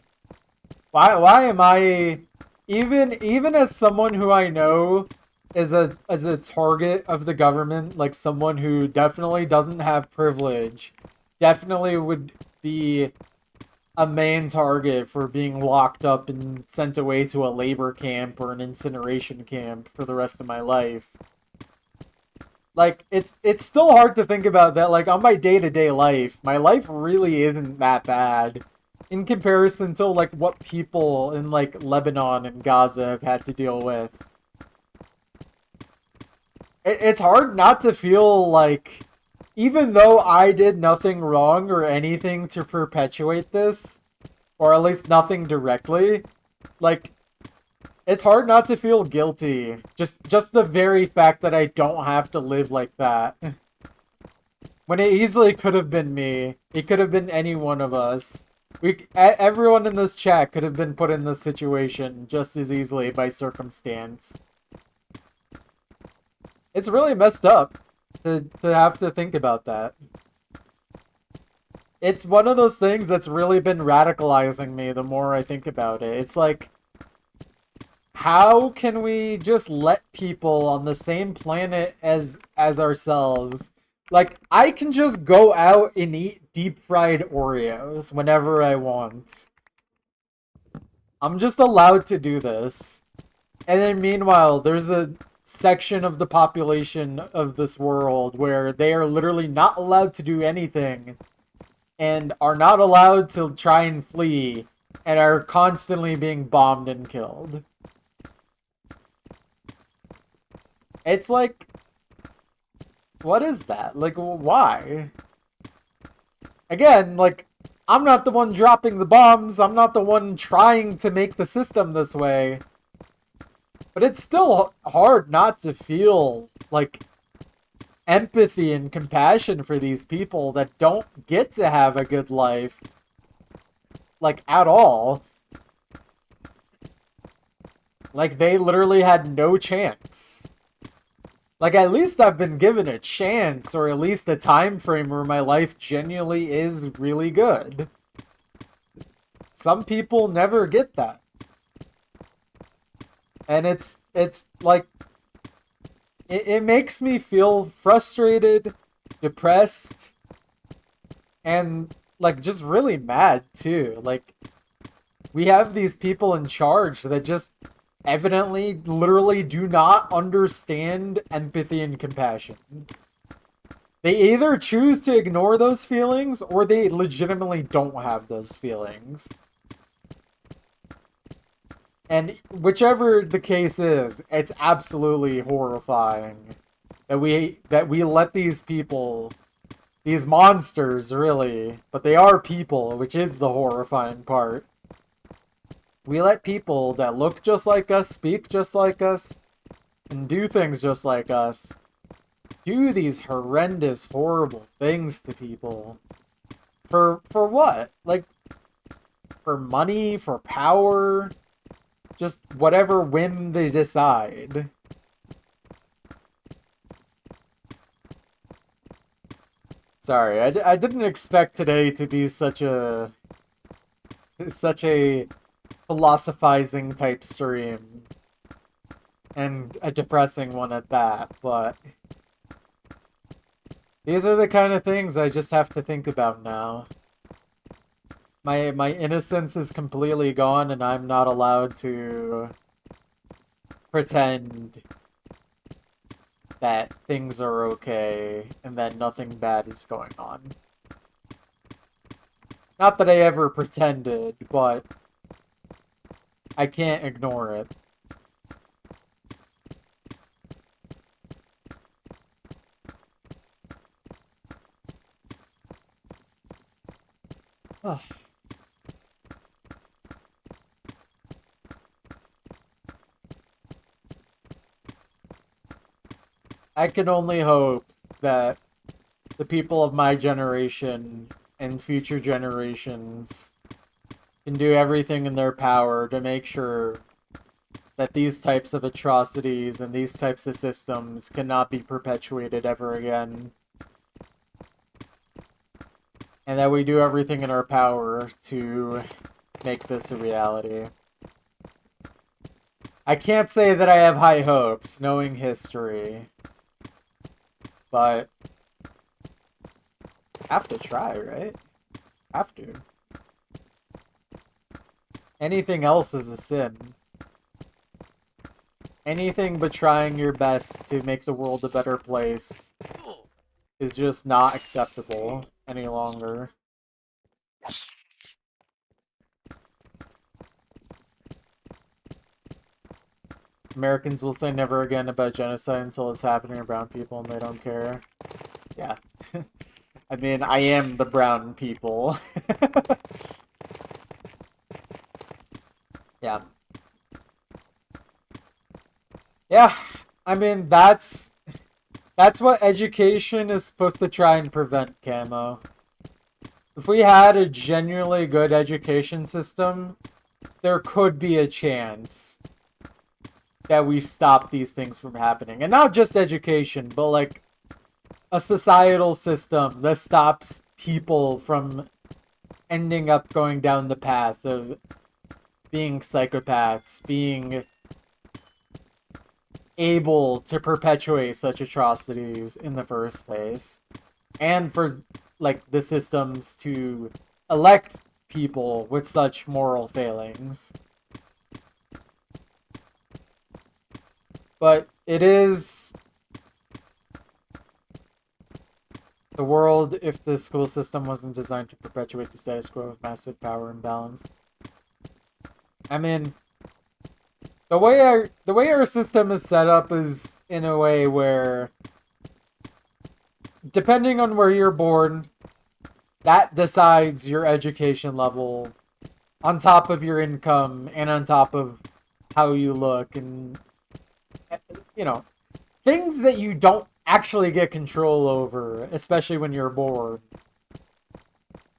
why am I, even as someone who I know is a target of the government, like someone who definitely doesn't have privilege, definitely would be a main target for being locked up and sent away to a labor camp or an incineration camp for the rest of my life. Like, it's still hard to think about that, like, on my day-to-day life, my life really isn't that bad in comparison to, like, what people in, like, Lebanon and Gaza have had to deal with. It's hard not to feel like, even though I did nothing wrong or anything to perpetuate this, or at least nothing directly, like, it's hard not to feel guilty. Just the very fact that I don't have to live like that. When it easily could have been me. It could have been any one of us. Everyone in this chat could have been put in this situation just as easily by circumstance. It's really messed up to have to think about that. It's one of those things that's really been radicalizing me the more I think about it. It's like, how can we just let people on the same planet as ourselves? Like, I can just go out and eat deep-fried Oreos whenever I want. I'm just allowed to do this. And then meanwhile, there's a section of the population of this world where they are literally not allowed to do anything and are not allowed to try and flee and are constantly being bombed and killed. It's like, what is that? Like, why? Again, like, I'm not the one dropping the bombs. I'm not the one trying to make the system this way. But it's still hard not to feel, like, empathy and compassion for these people that don't get to have a good life. Like, at all. Like, they literally had no chance. Like, at least I've been given a chance, or at least a time frame where my life genuinely is really good. Some people never get that. And it's like it makes me feel frustrated, depressed, and like just really mad too. Like we have these people in charge that just evidently literally do not understand empathy and compassion. They either choose to ignore those feelings or they legitimately don't have those feelings. And whichever the case is, it's absolutely horrifying that we let these people, these monsters really, but they are people, which is the horrifying part. We let people that look just like us, speak just like us, and do things just like us do these horrendous, horrible things to people. For what? Like for money, for power, just whatever whim they decide. Sorry, I didn't expect today to be such a philosophizing type stream and a depressing one at that, but these are the kind of things I just have to think about now. My innocence is completely gone and I'm not allowed to pretend that things are okay and that nothing bad is going on. Not that I ever pretended, but I can't ignore it. I can only hope that the people of my generation and future generations can do everything in their power to make sure that these types of atrocities and these types of systems cannot be perpetuated ever again. And that we do everything in our power to make this a reality. I can't say that I have high hopes, knowing history. But have to try, right? Have to. Anything else is a sin. Anything but trying your best to make the world a better place is just not acceptable any longer. Americans will say never again about genocide until it's happening to brown people and they don't care. Yeah. I mean, I am the brown people. Yeah. Yeah, I mean, that's what education is supposed to try and prevent, Camo. If we had a genuinely good education system, there could be a chance that we stop these things from happening. And not just education, but like a societal system that stops people from ending up going down the path of being psychopaths, being able to perpetuate such atrocities in the first place, and for like the systems to elect people with such moral failings. But it is the world if the school system wasn't designed to perpetuate the status quo of massive power imbalance. I mean, the way our system is set up is in a way where, depending on where you're born, that decides your education level, on top of your income and on top of how you look, and you know, things that you don't actually get control over, especially when you're born.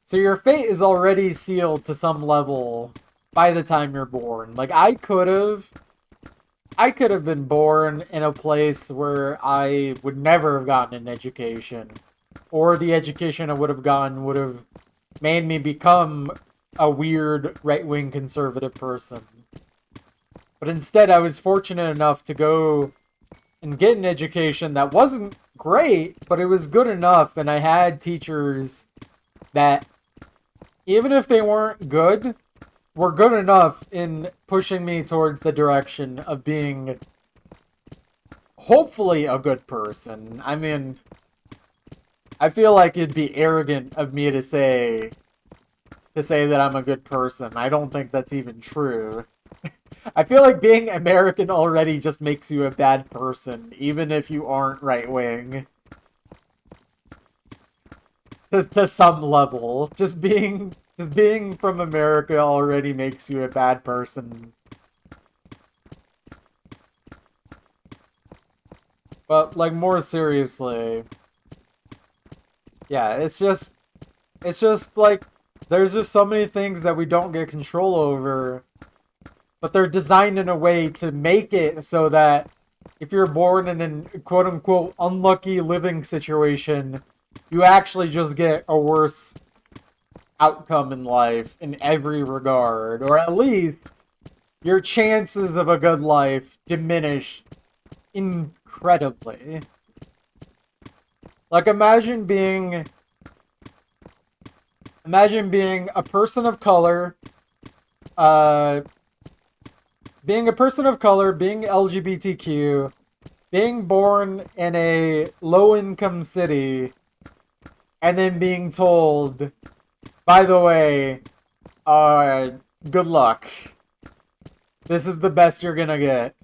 So your fate is already sealed to some level by the time you're born. Like I could have been born in a place where I would never have gotten an education, or the education I would have gotten would have made me become a weird right-wing conservative person. But instead, I was fortunate enough to go and get an education that wasn't great, but it was good enough. And I had teachers that, even if they weren't good, were good enough in pushing me towards the direction of being hopefully a good person. I mean, I feel like it'd be arrogant of me to say that I'm a good person. I don't think that's even true. I feel like being American already just makes you a bad person, even if you aren't right-wing. To some level. Just being from America already makes you a bad person. But, like, more seriously, yeah, it's just, like, there's just so many things that we don't get control over, but they're designed in a way to make it so that if you're born in an quote-unquote unlucky living situation, you actually just get a worse outcome in life in every regard, or at least your chances of a good life diminish incredibly. Like, imagine being a person of color, being LGBTQ, being born in a low-income city, and then being told, by the way, good luck. This is the best you're gonna get.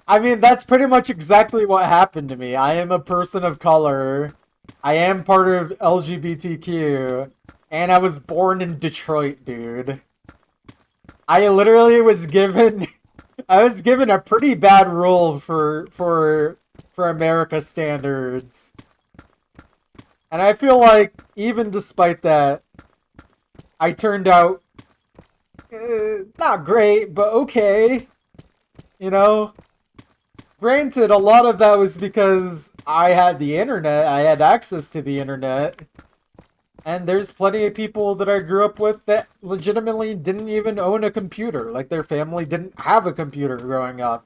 I mean, that's pretty much exactly what happened to me. I am a person of color. I am part of LGBTQ. And I was born in Detroit, dude. I literally was given... I was given a pretty bad rule for America standards. And I feel like, even despite that, I turned out... not great, but okay. You know? Granted, a lot of that was because I had the internet, I had access to the internet, and there's plenty of people that I grew up with that legitimately didn't even own a computer, like their family didn't have a computer growing up.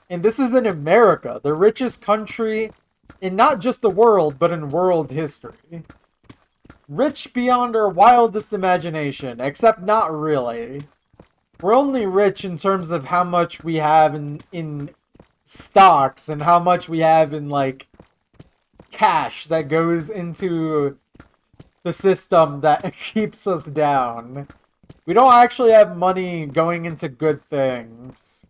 And this is in America, the richest country in not just the world, but in world history. Rich beyond our wildest imagination, except not really. We're only rich in terms of how much we have in stocks and how much we have in, like, cash that goes into the system that keeps us down. We don't actually have money going into good things.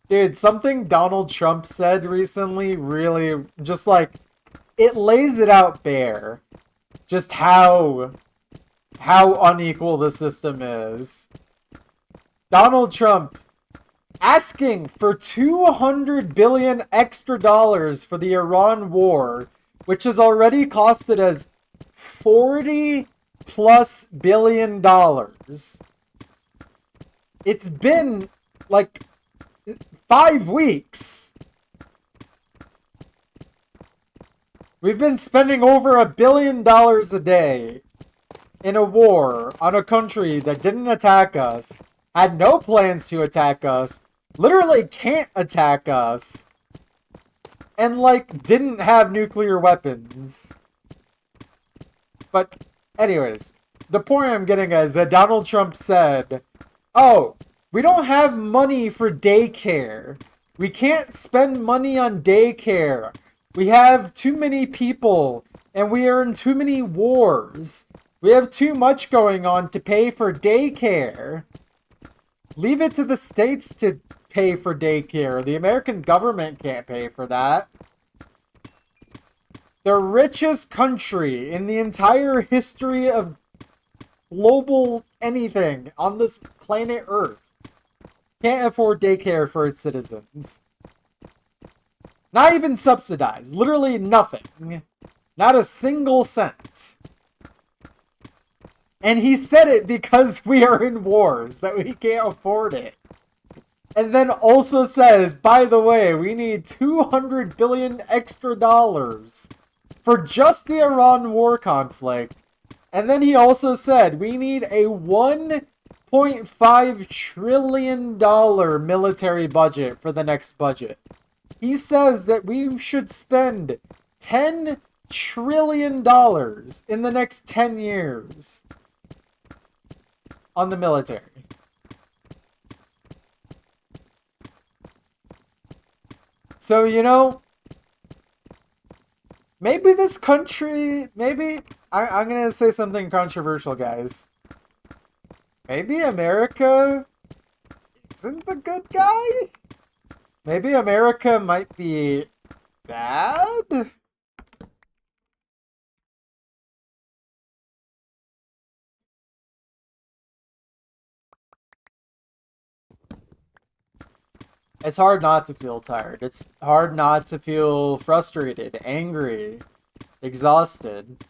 Dude, something Donald Trump said recently really just, like, it lays it out bare. Just how unequal the system is. Donald Trump asking for $200 billion extra dollars for the Iran war, which has already costed us $40+ billion. It's been like 5 weeks. We've been spending over $1 billion a day in a war on a country that didn't attack us, had no plans to attack us, literally can't attack us, and, like, didn't have nuclear weapons. But, anyways, the point I'm getting at is that Donald Trump said, oh, we don't have money for daycare. We can't spend money on daycare. We have too many people, and we are in too many wars. We have too much going on to pay for daycare. Leave it to the states to pay for daycare. The American government can't pay for that. The richest country in the entire history of global anything on this planet Earth can't afford daycare for its citizens. Not even subsidized. Literally nothing. Not a single cent. And he said it because we are in wars, that we can't afford it. And then also says, by the way, we need $200 billion extra dollars for just the Iran war conflict, And then he also said we need a $1.5 trillion military budget for the next budget. He says that we should spend $10 trillion in the next 10 years on the military. So, you know, maybe this country, I'm going to say something controversial, guys. Maybe America isn't the good guy? Maybe America might be bad? It's hard not to feel tired. It's hard not to feel frustrated, angry, exhausted.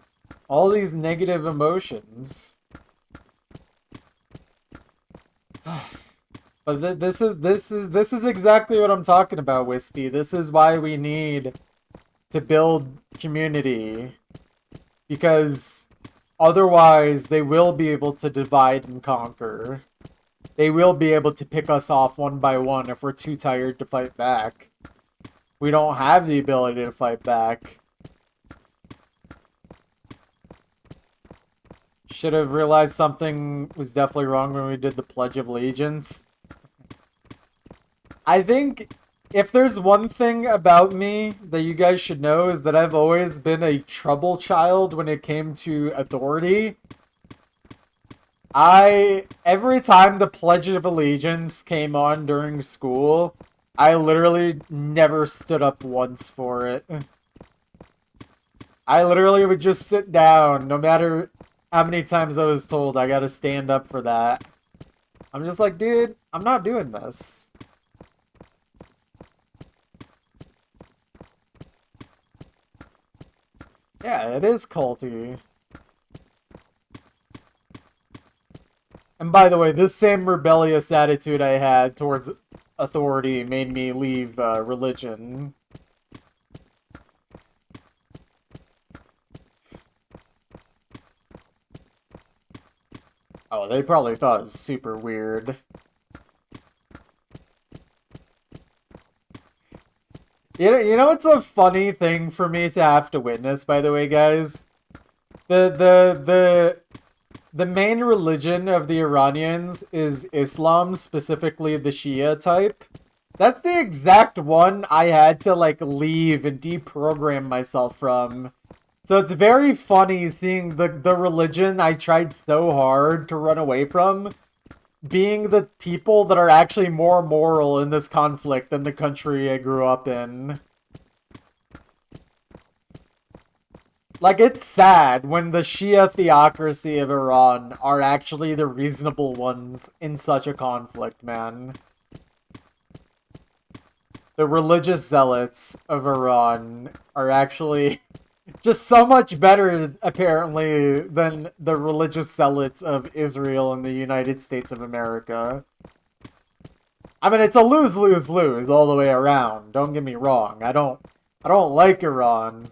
All these negative emotions. But this is exactly what I'm talking about, Wispy. This is why we need to build community, because otherwise they will be able to divide and conquer. They will be able to pick us off one by one if we're too tired to fight back. We don't have the ability to fight back. Should have realized something was definitely wrong when we did the Pledge of Allegiance. I think if there's one thing about me that you guys should know is that I've always been a trouble child when it came to authority. Every time the Pledge of Allegiance came on during school, I literally never stood up once for it. I literally would just sit down, no matter how many times I was told I gotta stand up for that. I'm just like, dude, I'm not doing this. Yeah, it is culty. And by the way, this same rebellious attitude I had towards authority made me leave religion. Oh, they probably thought it was super weird. You know it's a funny thing for me to have to witness, by the way, guys? The main religion of the Iranians is Islam, specifically the Shia type. That's the exact one I had to, like, leave and deprogram myself from. So it's very funny seeing the religion I tried so hard to run away from being the people that are actually more moral in this conflict than the country I grew up in. Like, it's sad when the Shia theocracy of Iran are actually the reasonable ones in such a conflict, man. The religious zealots of Iran are actually just so much better, apparently, than the religious zealots of Israel and the United States of America. I mean, it's a lose-lose-lose all the way around. Don't get me wrong. I don't like Iran.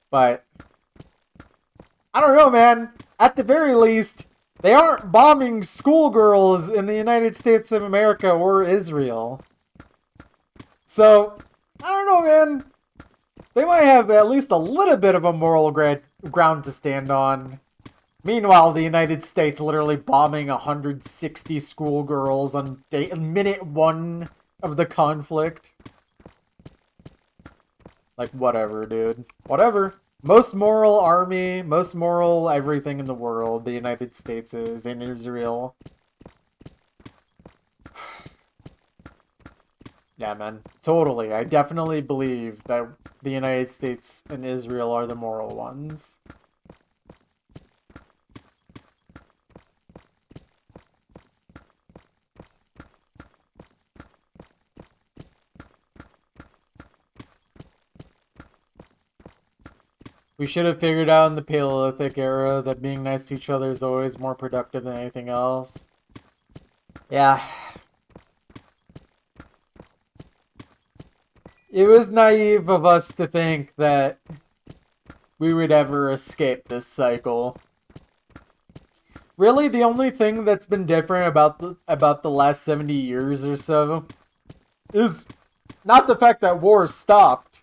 But I don't know, man. At the very least, they aren't bombing schoolgirls in the United States of America or Israel. So, I don't know, man. They might have at least a little bit of a moral ground to stand on. Meanwhile, the United States literally bombing 160 schoolgirls on minute 1 of the conflict. Like, whatever, dude. Whatever. Most moral army, most moral everything in the world, the United States is, in Israel. Yeah, man. Totally. I definitely believe that the United States and Israel are the moral ones. We should have figured out in the Paleolithic era that being nice to each other is always more productive than anything else. Yeah. It was naive of us to think that we would ever escape this cycle. Really, the only thing that's been different about the last 70 years or so is not the fact that war stopped.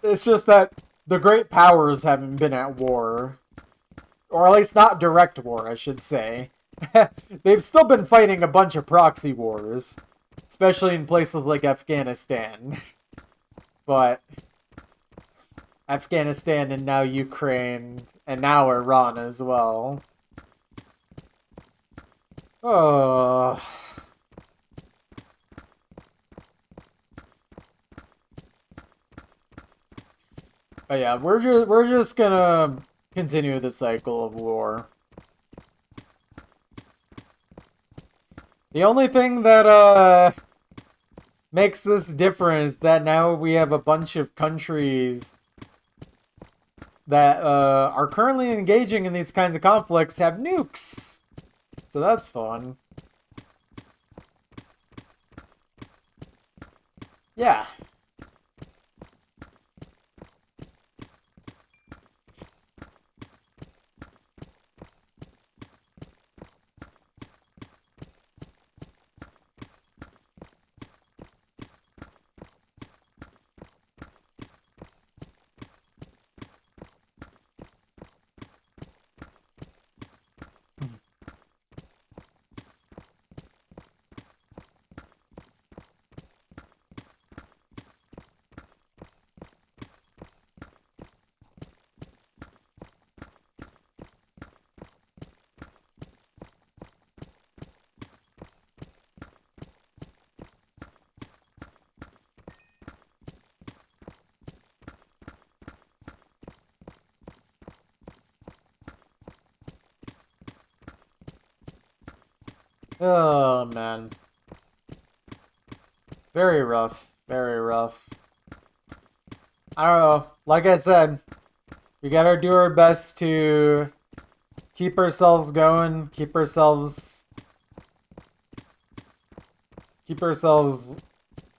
It's just that the great powers haven't been at war. Or at least not direct war, I should say. They've still been fighting a bunch of proxy wars, especially in places like Afghanistan. But Afghanistan and now Ukraine and now Iran as well. Oh. But yeah, we're just gonna continue the cycle of war. The only thing that makes this different is that now we have a bunch of countries that are currently engaging in these kinds of conflicts have nukes. So that's fun. Yeah. Oh, man. Very rough. Very rough. I don't know. Like I said, we gotta do our best to keep ourselves going, keep ourselves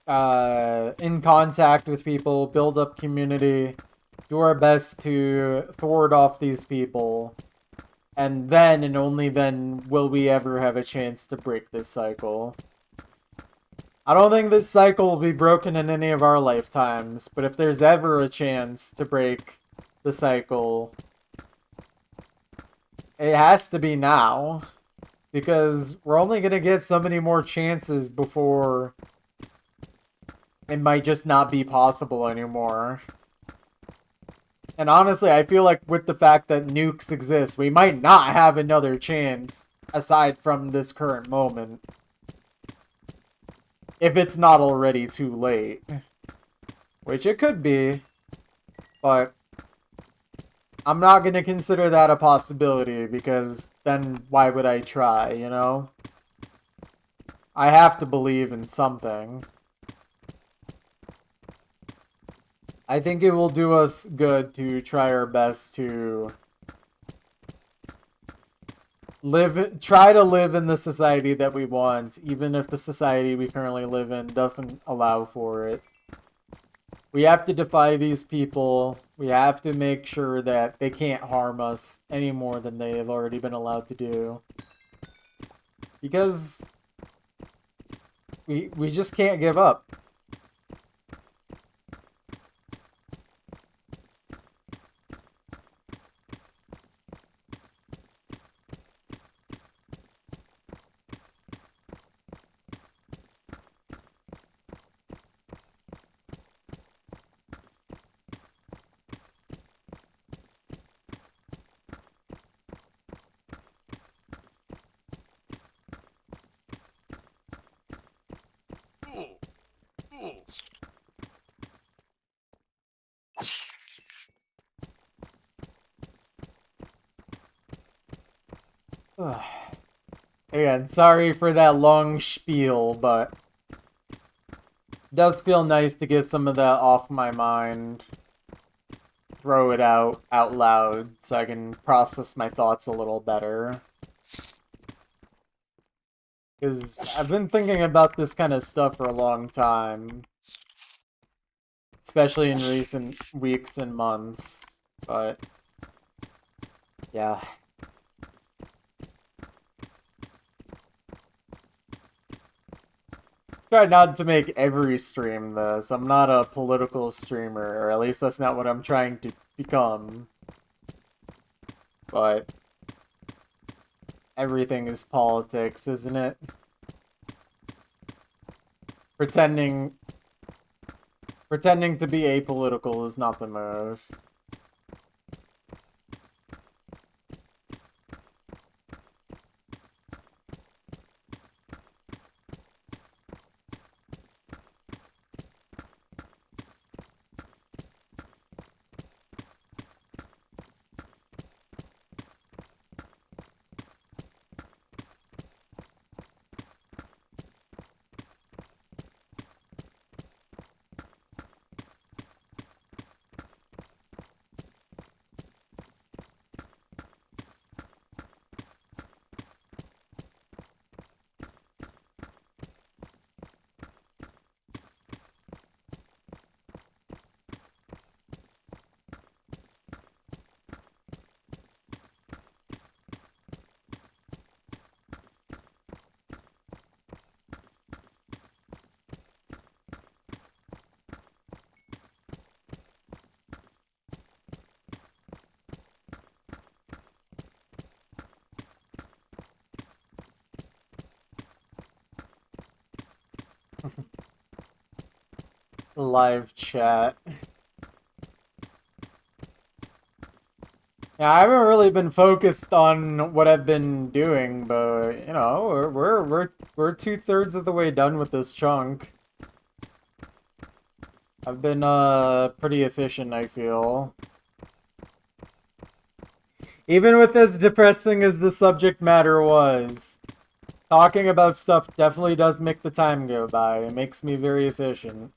in contact with people, build up community, do our best to thwart off these people. And then and only then will we ever have a chance to break this cycle. I don't think this cycle will be broken in any of our lifetimes, but if there's ever a chance to break the cycle, it has to be now. Because we're only going to get so many more chances before it might just not be possible anymore. And honestly, I feel like with the fact that nukes exist, we might not have another chance aside from this current moment. If it's not already too late. Which it could be. But I'm not going to consider that a possibility because then why would I try, you know? I have to believe in something. I think it will do us good to try our best to try to live in the society that we want, even if the society we currently live in doesn't allow for it. We have to defy these people. We have to make sure that they can't harm us any more than they have already been allowed to do. Because we just can't give up. Again, sorry for that long spiel, but it does feel nice to get some of that off my mind. Throw it out loud so I can process my thoughts a little better. Because I've been thinking about this kind of stuff for a long time. Especially in recent weeks and months. But, yeah. Try not to make every stream this. I'm not a political streamer, or at least that's not what I'm trying to become. But everything is politics, isn't it? Pretending to be apolitical is not the move. Live chat. Yeah, I haven't really been focused on what I've been doing, but you know, we're 2/3 of the way done with this chunk. I've been pretty efficient, I feel. Even with as depressing as the subject matter was, talking about stuff definitely does make the time go by. It makes me very efficient.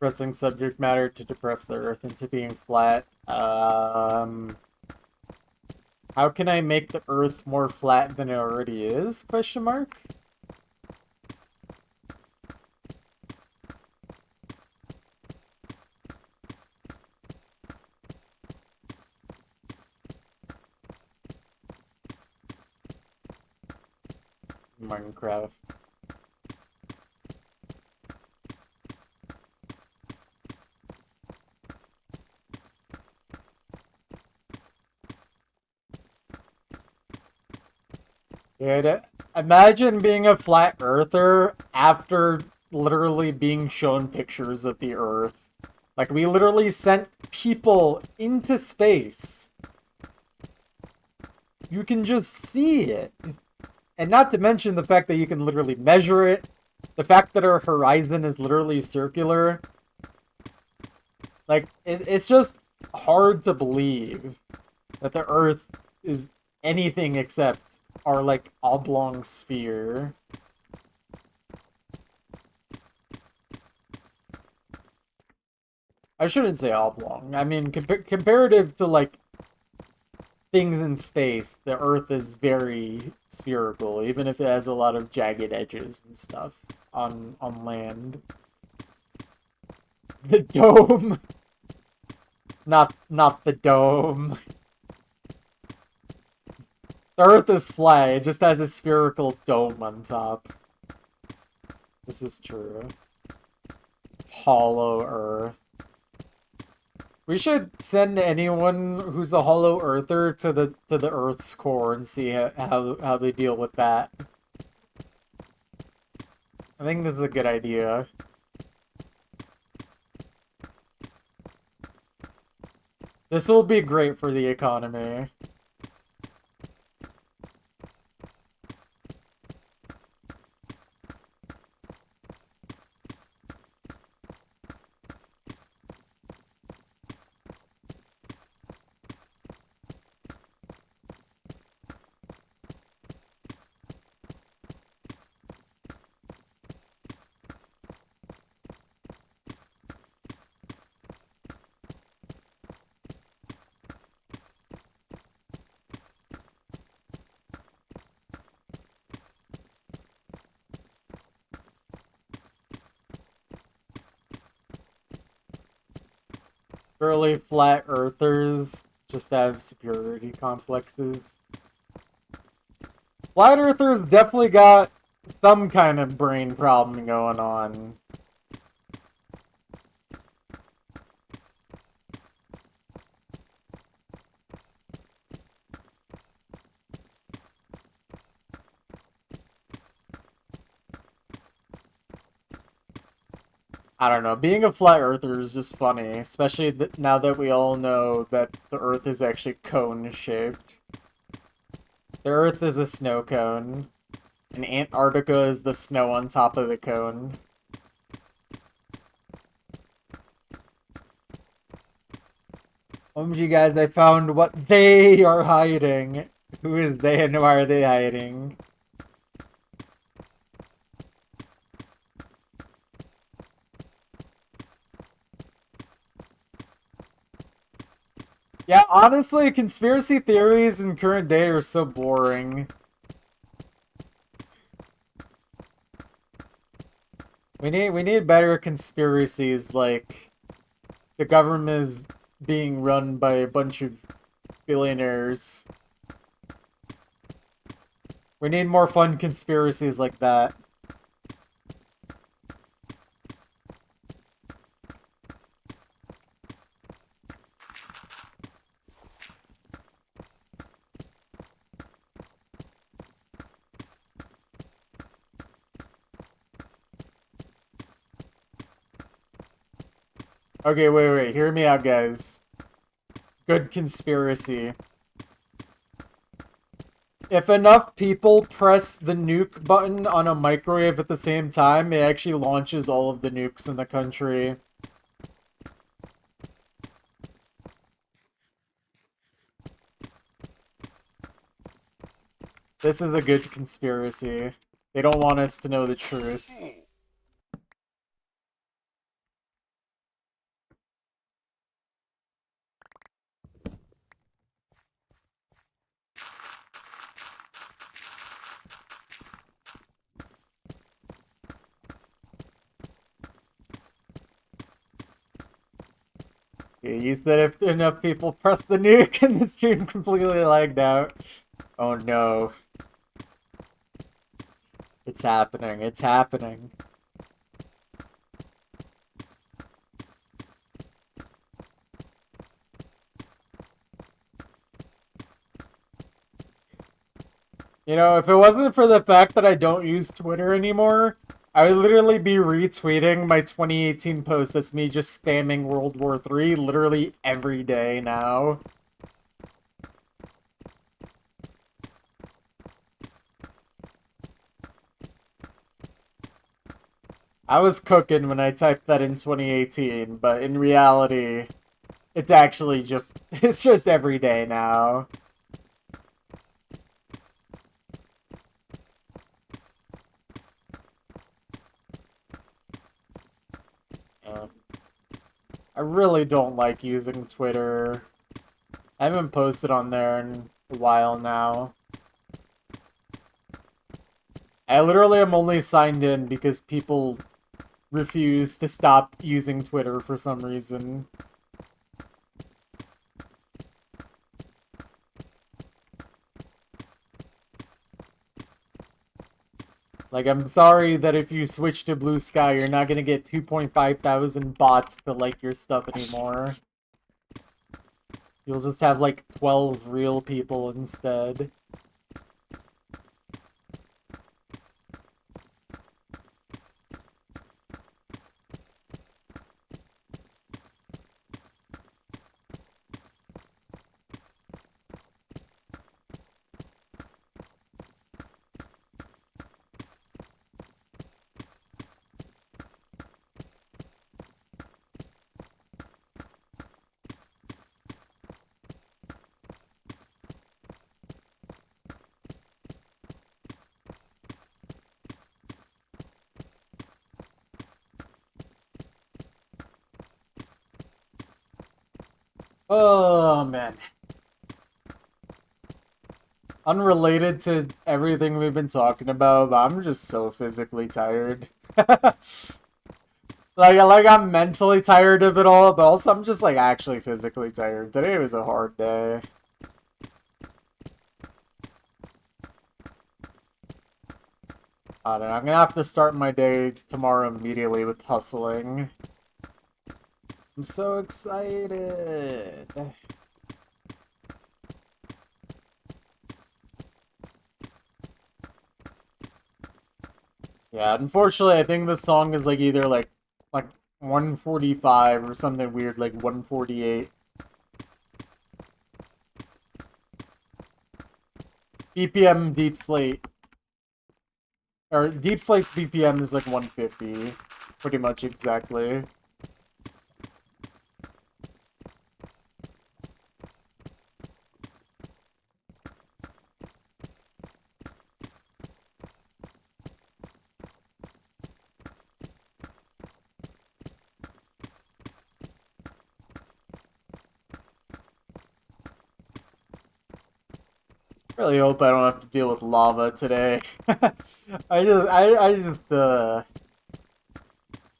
Depressing subject matter to depress the Earth into being flat. How can I make the Earth more flat than it already is? Question mark. Minecraft. Dude, imagine being a flat earther after literally being shown pictures of the Earth. Like, we literally sent people into space. You can just see it. And not to mention the fact that you can literally measure it. The fact that our horizon is literally circular. Like, it's just hard to believe that the Earth is anything except our, like, oblong sphere. I shouldn't say oblong. I mean, comparative to, like, things in space, the Earth is very spherical, even if it has a lot of jagged edges and stuff on land. The dome! Not the dome. The Earth is flat, it just has a spherical dome on top. This is true. Hollow Earth. We should send anyone who's a Hollow Earther to the Earth's core and see how they deal with that. I think this is a good idea. This will be great for the economy. Early flat earthers just have superiority complexes. Flat earthers definitely got some kind of brain problem going on. I don't know. Being a flat earther is just funny, especially now that we all know that the Earth is actually cone-shaped. The Earth is a snow cone, and Antarctica is the snow on top of the cone. OMG guys, I found what they are hiding. Who is they and why are they hiding? Yeah, honestly, conspiracy theories in current day are so boring. We need better conspiracies like the government is being run by a bunch of billionaires. We need more fun conspiracies like that. Okay, wait. Hear me out, guys. Good conspiracy. If enough people press the nuke button on a microwave at the same time, it actually launches all of the nukes in the country. This is a good conspiracy. They don't want us to know the truth. You said if enough people press the nuke and the stream completely lagged out. Oh no. It's happening. It's happening. You know, if it wasn't for the fact that I don't use Twitter anymore, I would literally be retweeting my 2018 post that's me just spamming World War III literally every day now. I was cooking when I typed that in 2018, but in reality, it's actually just, it's just every day now. I really don't like using Twitter. I haven't posted on there in a while now. I literally am only signed in because people refuse to stop using Twitter for some reason. Like, I'm sorry that if you switch to Blue Sky, you're not gonna get 2.5 thousand bots to like your stuff anymore. You'll just have, like, 12 real people instead. Oh, man. Unrelated to everything we've been talking about, but I'm just so physically tired. Like I'm mentally tired of it all, but also I'm just like actually physically tired. Today was a hard day. I don't know, I'm gonna have to start my day tomorrow immediately with hustling. I'm so excited. Yeah, unfortunately, I think the song is like either like 145 or something weird, like 148. BPM Deep Slate. Or Deep Slate's BPM is like 150. Pretty much exactly. Really hope I don't have to deal with lava today. I just don't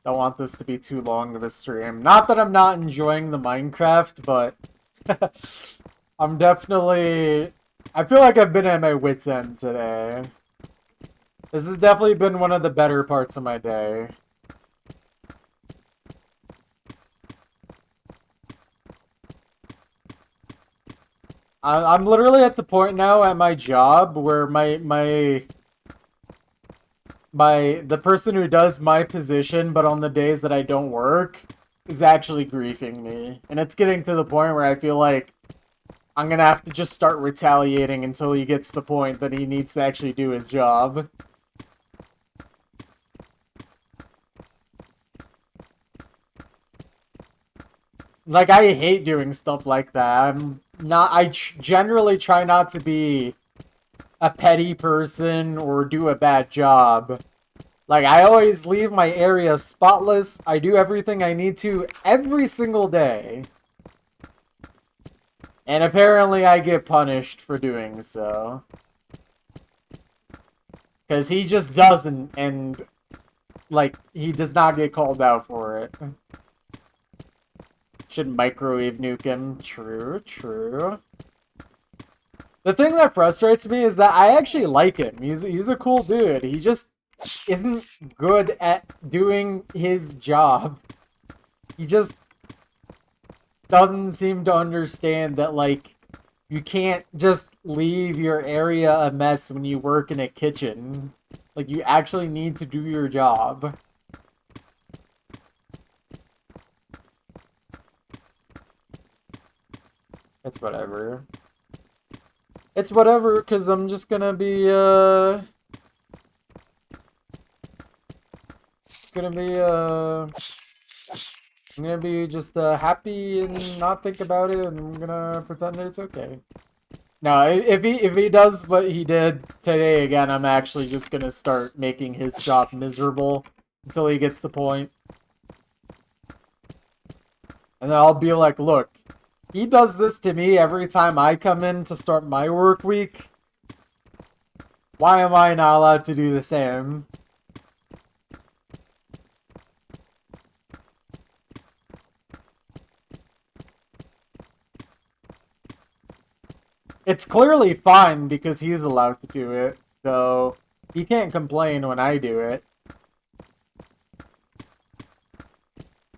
want this to be too long of a stream. Not that I'm not enjoying the Minecraft, but I'm definitely I feel like I've been at my wit's end today. This has definitely been one of the better parts of my day. I'm literally at the point now at my job where the person who does my position, but on the days that I don't work, is actually griefing me. And it's getting to the point where I feel like I'm gonna have to just start retaliating until he gets the point that he needs to actually do his job. Like, I hate doing stuff like that. I generally try not to be a petty person or do a bad job. Like, I always leave my area spotless. I do everything I need to every single day. And apparently I get punished for doing so. Because he just doesn't, and, like, he does not get called out for it. Should microwave nuke him. True, true. The thing that frustrates me is that I actually like him. He's a cool dude. He just isn't good at doing his job. He just doesn't seem to understand that, like, you can't just leave your area a mess when you work in a kitchen. Like, you actually need to do your job. It's whatever. It's whatever, because I'm just gonna be, I'm gonna be just, happy and not think about it, and I'm gonna pretend that it's okay. No, if he does what he did today again, I'm actually just gonna start making his job miserable until he gets the point. And then I'll be like, look, he does this to me every time I come in to start my work week. Why am I not allowed to do the same? It's clearly fine because he's allowed to do it, so he can't complain when I do it.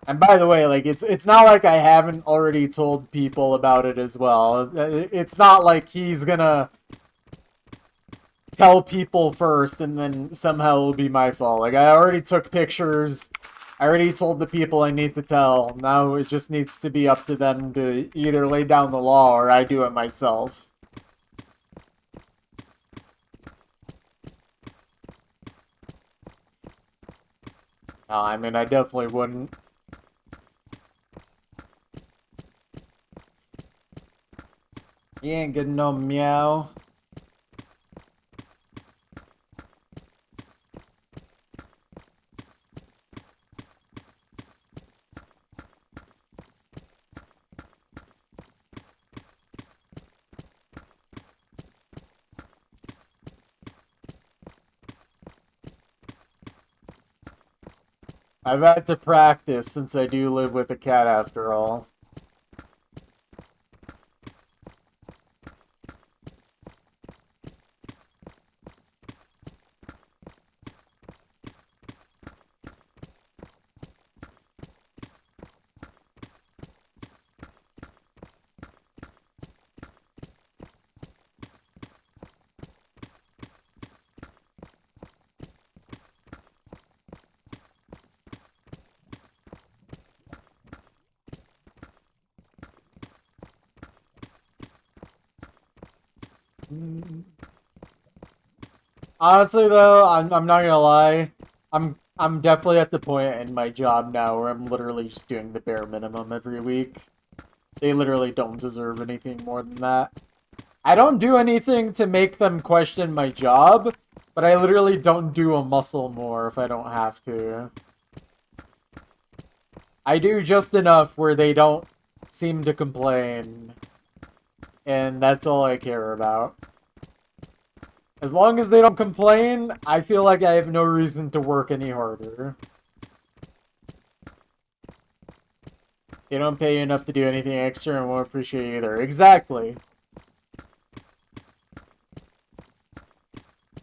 And by the way, like, it's not like I haven't already told people about it as well. It's not like he's gonna tell people first and then somehow it'll be my fault. Like, I already took pictures. I already told the people I need to tell. Now it just needs to be up to them to either lay down the law or I do it myself. No, I mean, I definitely wouldn't. He ain't getting no meow. I've had to practice since I do live with a cat after all. Honestly, though, I'm not gonna lie. I'm definitely at the point in my job now where I'm literally just doing the bare minimum every week. They literally don't deserve anything more than that. I don't do anything to make them question my job, but I literally don't do a muscle more if I don't have to. I do just enough where they don't seem to complain, and that's all I care about. As long as they don't complain, I feel like I have no reason to work any harder. They don't pay you enough to do anything extra and won't appreciate you either. Exactly.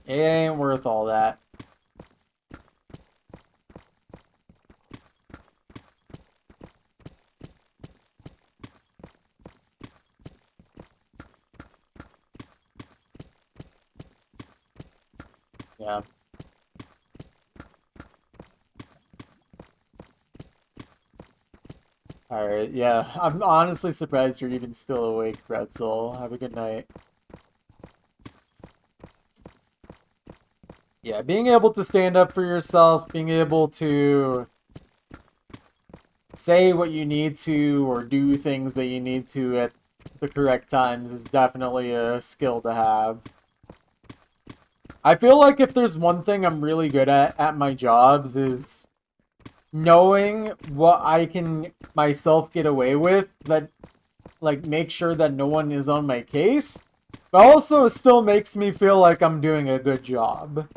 It ain't worth all that. Yeah. Alright, yeah. I'm honestly surprised you're even still awake, Pretzel. Have a good night. Yeah, being able to stand up for yourself, being able to say what you need to or do things that you need to at the correct times is definitely a skill to have. I feel like if there's one thing I'm really good at my jobs is knowing what I can myself get away with that like make sure that no one is on my case, but also it still makes me feel like I'm doing a good job.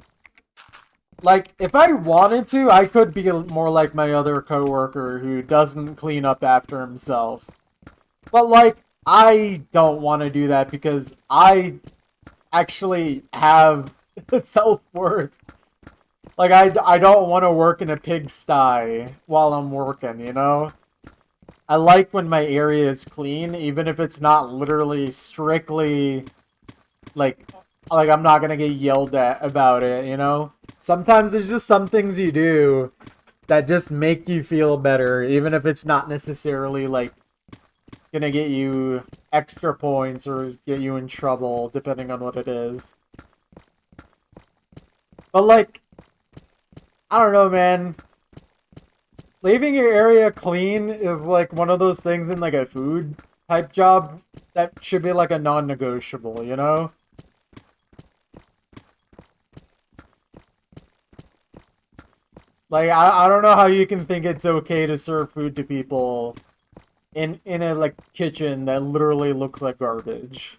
Like, if I wanted to, I could be more like my other coworker who doesn't clean up after himself. But, like, I don't want to do that because I actually have self-worth. Like, I don't want to work in a pigsty while I'm working, you know? I like when my area is clean, even if it's not literally strictly, like I'm not gonna get yelled at about it, you know? Sometimes there's just some things you do that just make you feel better, even if it's not necessarily like gonna get you extra points or get you in trouble, depending on what it is. But like, I don't know, man. Leaving your area clean is like one of those things in like a food type job that should be like a non-negotiable, you know? Like I don't know how you can think it's okay to serve food to people in a like kitchen that literally looks like garbage.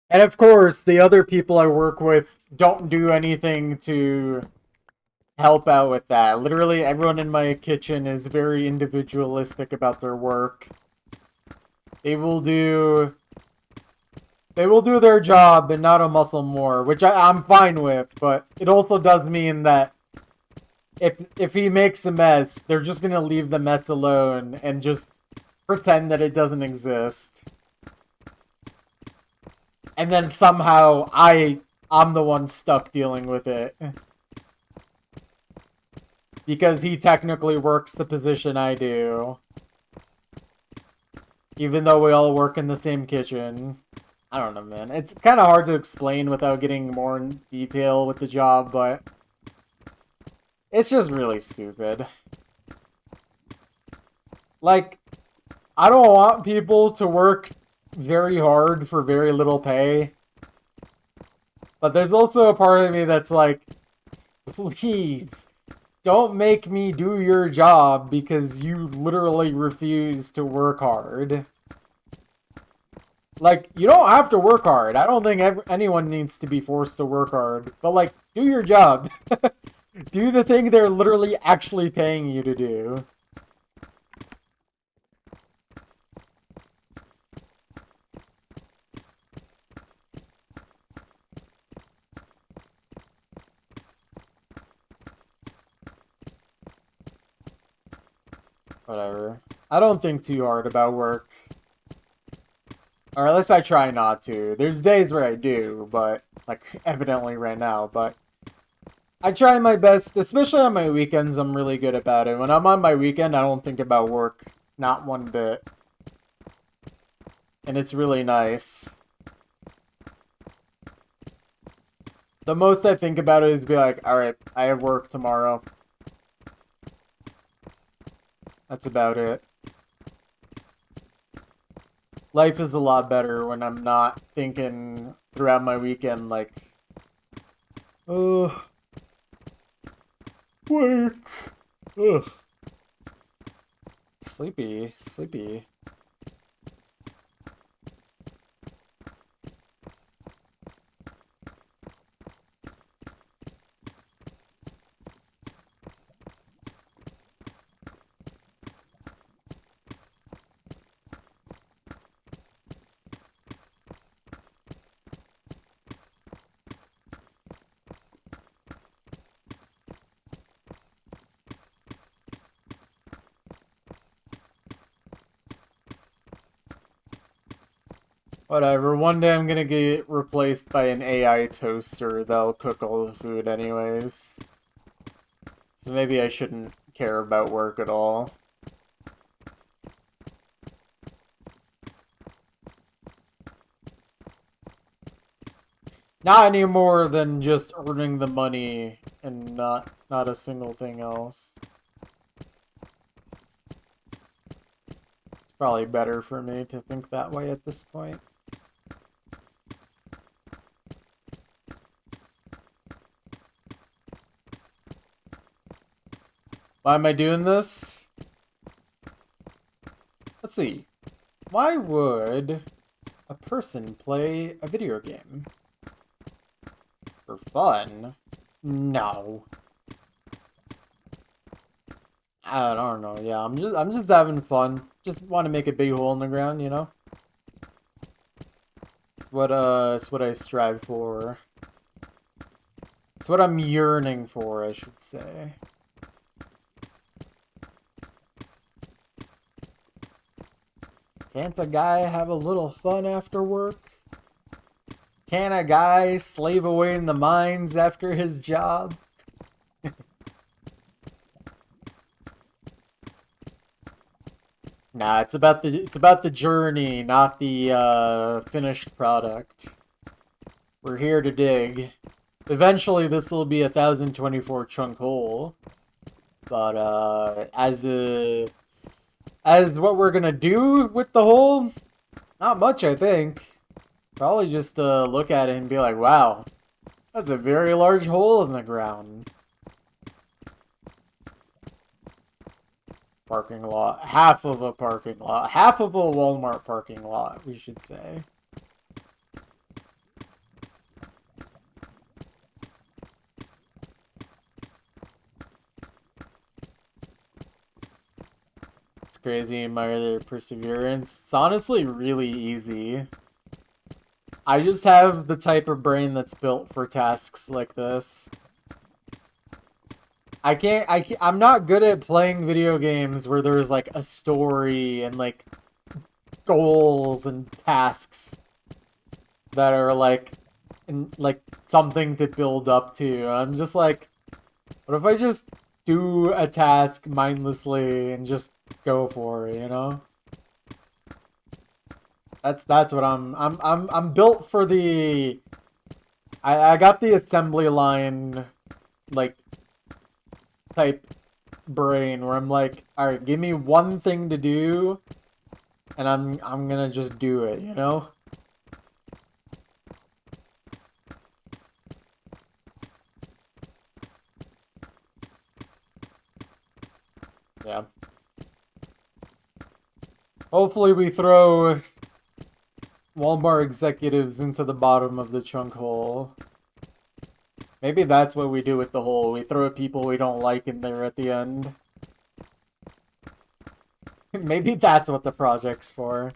And of course, the other people I work with don't do anything to help out with that. Literally, everyone in my kitchen is very individualistic about their work. They will do their job and not a muscle more, which I'm fine with, but it also does mean that if he makes a mess, they're just gonna leave the mess alone and just pretend that it doesn't exist. And then somehow I'm the one stuck dealing with it. Because he technically works the position I do. Even though we all work in the same kitchen. I don't know, man. It's kind of hard to explain without getting more in detail with the job, but it's just really stupid. Like, I don't want people to work very hard for very little pay. But there's also a part of me that's like, please, don't make me do your job because you literally refuse to work hard. Like, you don't have to work hard. I don't think anyone needs to be forced to work hard. But, like, do your job. Do the thing they're literally actually paying you to do. Whatever. I don't think too hard about work. Or at least I try not to. There's days where I do, but, like, evidently right now, but I try my best, especially on my weekends, I'm really good about it. When I'm on my weekend, I don't think about work. Not one bit. And it's really nice. The most I think about it is be like, alright, I have work tomorrow. That's about it. Life is a lot better when I'm not thinking throughout my weekend like, oh, work. Ugh. Sleepy, sleepy. Whatever, one day I'm gonna get replaced by an AI toaster that'll cook all the food anyways. So maybe I shouldn't care about work at all. Not any more than just earning the money and not a single thing else. It's probably better for me to think that way at this point. Why am I doing this? Let's see. Why would a person play a video game? For fun? No. I don't know. Yeah, I'm just having fun. Just want to make a big hole in the ground, you know? It's what I strive for. It's what I'm yearning for, I should say. Can't a guy have a little fun after work? Can a guy slave away in the mines after his job? Nah, it's about the journey, not the finished product. We're here to dig. Eventually, this will be a 1024 chunk hole, but as what we're gonna do with the hole, not much, I think. Probably just look at it and be like, wow, that's a very large hole in the ground. Parking lot. Half of a parking lot. Half of a Walmart parking lot, we should say. It's crazy, admire their perseverance. It's honestly really easy. I just have the type of brain that's built for tasks like this. I'm not good at playing video games where there's like a story and like goals and tasks that are like something to build up to. I'm just like, what if I just do a task mindlessly and just go for it, you know? That's what I'm built for the I got the assembly line like type brain where I'm like, all right, give me one thing to do and I'm gonna just do it, you know? Yeah. Hopefully we throw Walmart executives into the bottom of the chunk hole. Maybe that's what we do with the hole. We throw people we don't like in there at the end. Maybe that's what the project's for.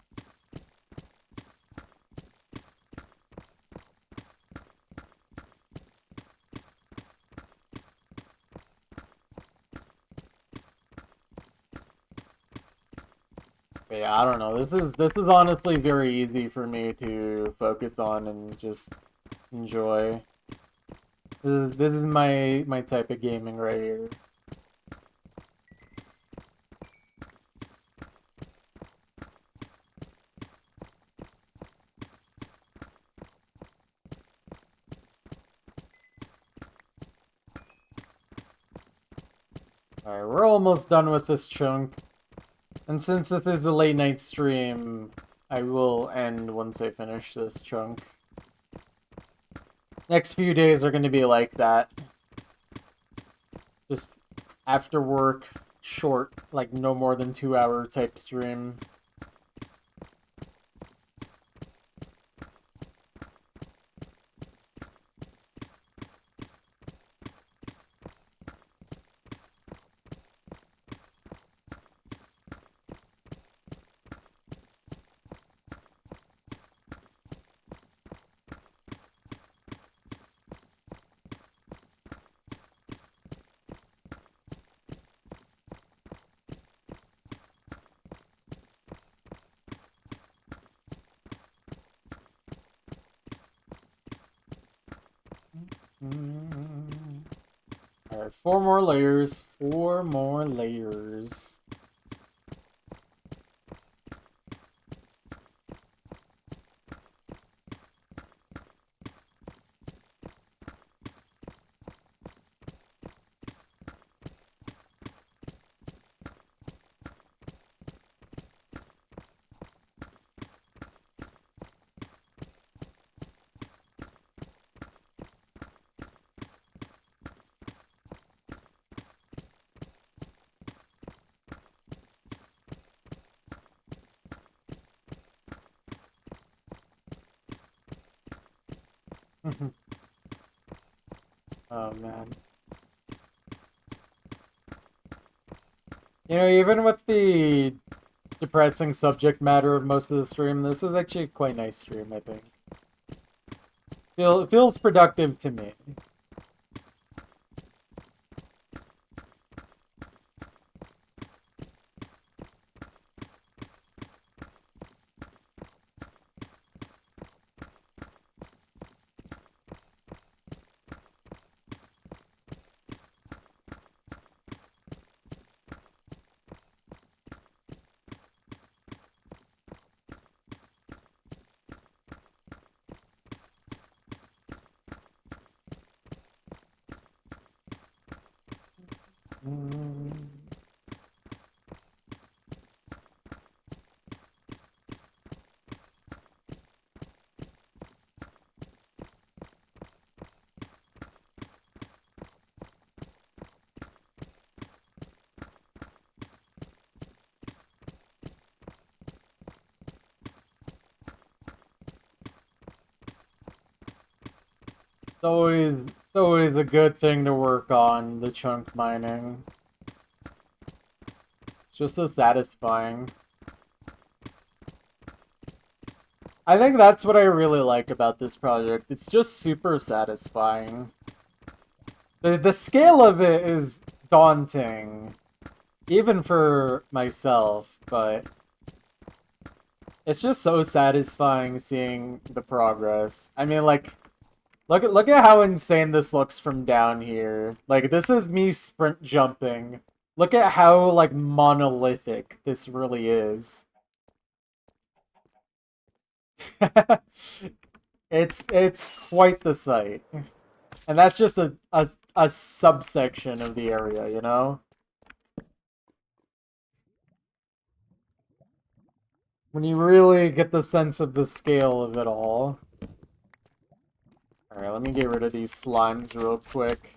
But yeah, I don't know. This is honestly very easy for me to focus on and just enjoy. This is my type of gaming right here. Alright, we're almost done with this chunk. And since this is a late night stream, I will end once I finish this chunk. Next few days are going to be like that. Just after work, short, like no more than 2-hour type stream. Alright, 4 more layers. 4 more layers. Oh man. You know, even with the depressing subject matter of most of the stream, this was actually a quite nice stream, I think. It feels productive to me. It's always a good thing to work on, the chunk mining. It's just so satisfying. I think that's what I really like about this project. It's just super satisfying. The scale of it is daunting, even for myself, but it's just so satisfying seeing the progress. I mean, like, look at how insane this looks from down here. Like, this is me sprint jumping. Look at how, like, monolithic this really is. It's quite the sight. And that's just a subsection of the area, you know? When you really get the sense of the scale of it all. Alright, let me get rid of these slimes real quick.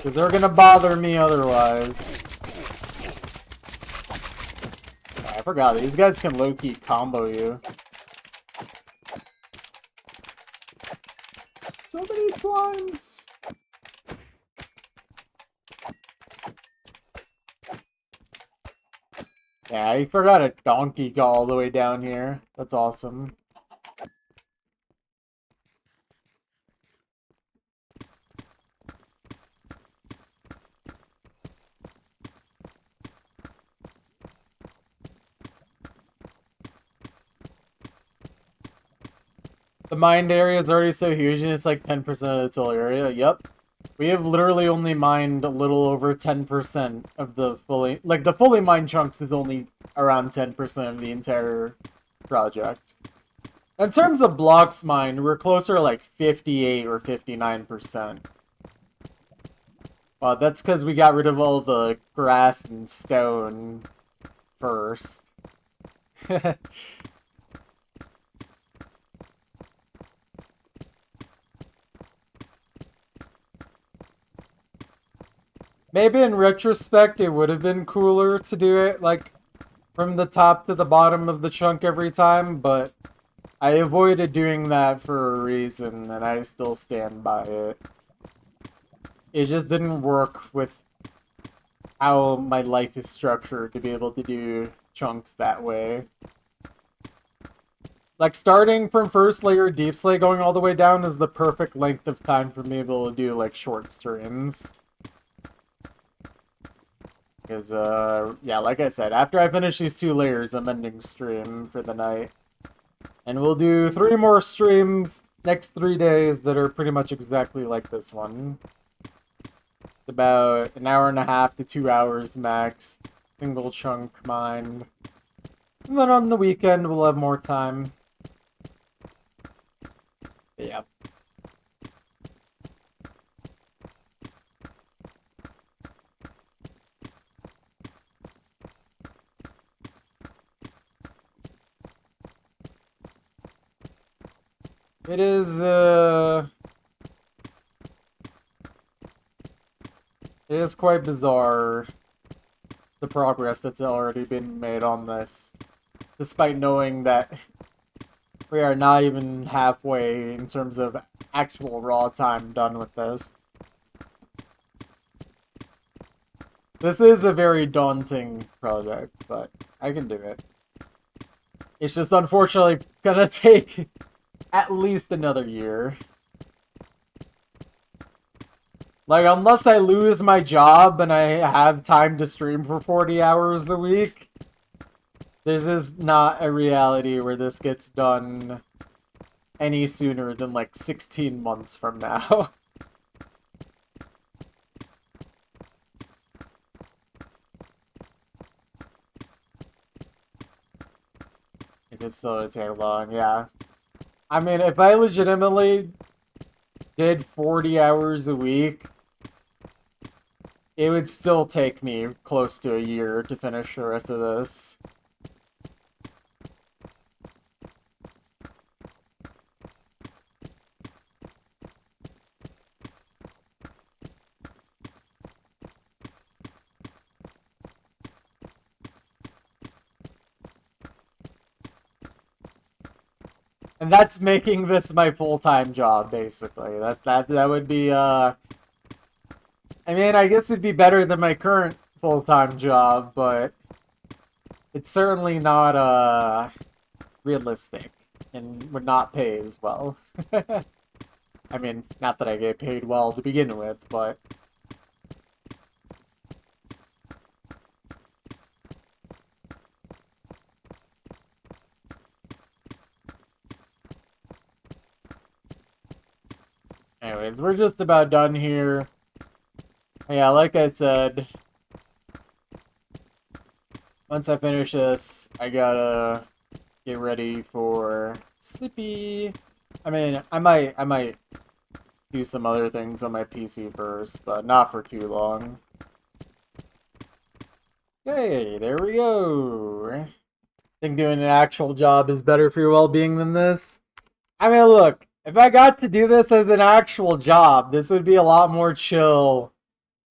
Because they're gonna bother me otherwise. I forgot, these guys can low-key combo you. So many slimes! Yeah, I forgot a donkey got all the way down here. That's awesome. The mined area is already so huge and it's like 10% of the total area. Yep. We have literally only mined a little over 10% of the fully... Like, the fully mined chunks is only around 10% of the entire project. In terms of blocks mined, we're closer to like 58 or 59%. Well, that's because we got rid of all the grass and stone first. Maybe in retrospect it would have been cooler to do it, like, from the top to the bottom of the chunk every time, but I avoided doing that for a reason, and I still stand by it. It just didn't work with how my life is structured to be able to do chunks that way. Like, starting from first layer deep slate going all the way down is the perfect length of time for me to be able to do, like, short streams. Because, yeah, like I said, after I finish these 2 layers, I'm ending stream for the night. And we'll do 3 more streams next 3 days that are pretty much exactly like this one. It's about an hour and a half to 2 hours max. Single chunk mined. And then on the weekend, we'll have more time. But yeah. It is quite bizarre, the progress that's already been made on this, despite knowing that we are not even halfway in terms of actual raw time done with this. This is a very daunting project, but I can do it. It's just unfortunately gonna take at least another year. Like, unless I lose my job and I have time to stream for 40 hours a week, this is not a reality where this gets done any sooner than, like, 16 months from now. It could still take long, yeah. I mean, if I legitimately did 40 hours a week, it would still take me close to a year to finish the rest of this. And that's making this my full-time job, basically. That would be, I mean, I guess it'd be better than my current full-time job, but it's certainly not, realistic, and would not pay as well. I mean, not that I get paid well to begin with, but... Anyways, we're just about done here. Yeah, like I said, once I finish this, I gotta get ready for Sleepy. I mean, I might do some other things on my PC first, but not for too long. Okay, there we go. Think doing an actual job is better for your well-being than this? I mean, look, if I got to do this as an actual job, this would be a lot more chill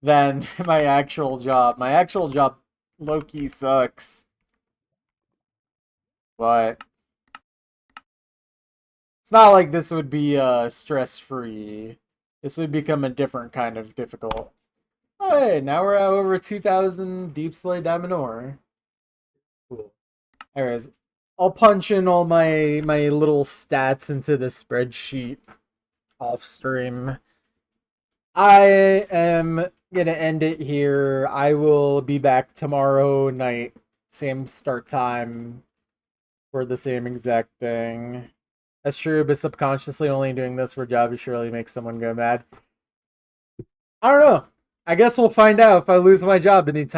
than my actual job. My actual job low-key sucks. But it's not like this would be stress-free. This would become a different kind of difficult. Oh, hey, now we're at over 2,000 deep slate diamond ore. Cool. Anyways, I'll punch in all my little stats into the spreadsheet off stream. I am gonna end it here. I will be back tomorrow night, same start time for the same exact thing. That's true, but subconsciously only doing this for job surely makes someone go mad. I don't know. I guess we'll find out if I lose my job anytime.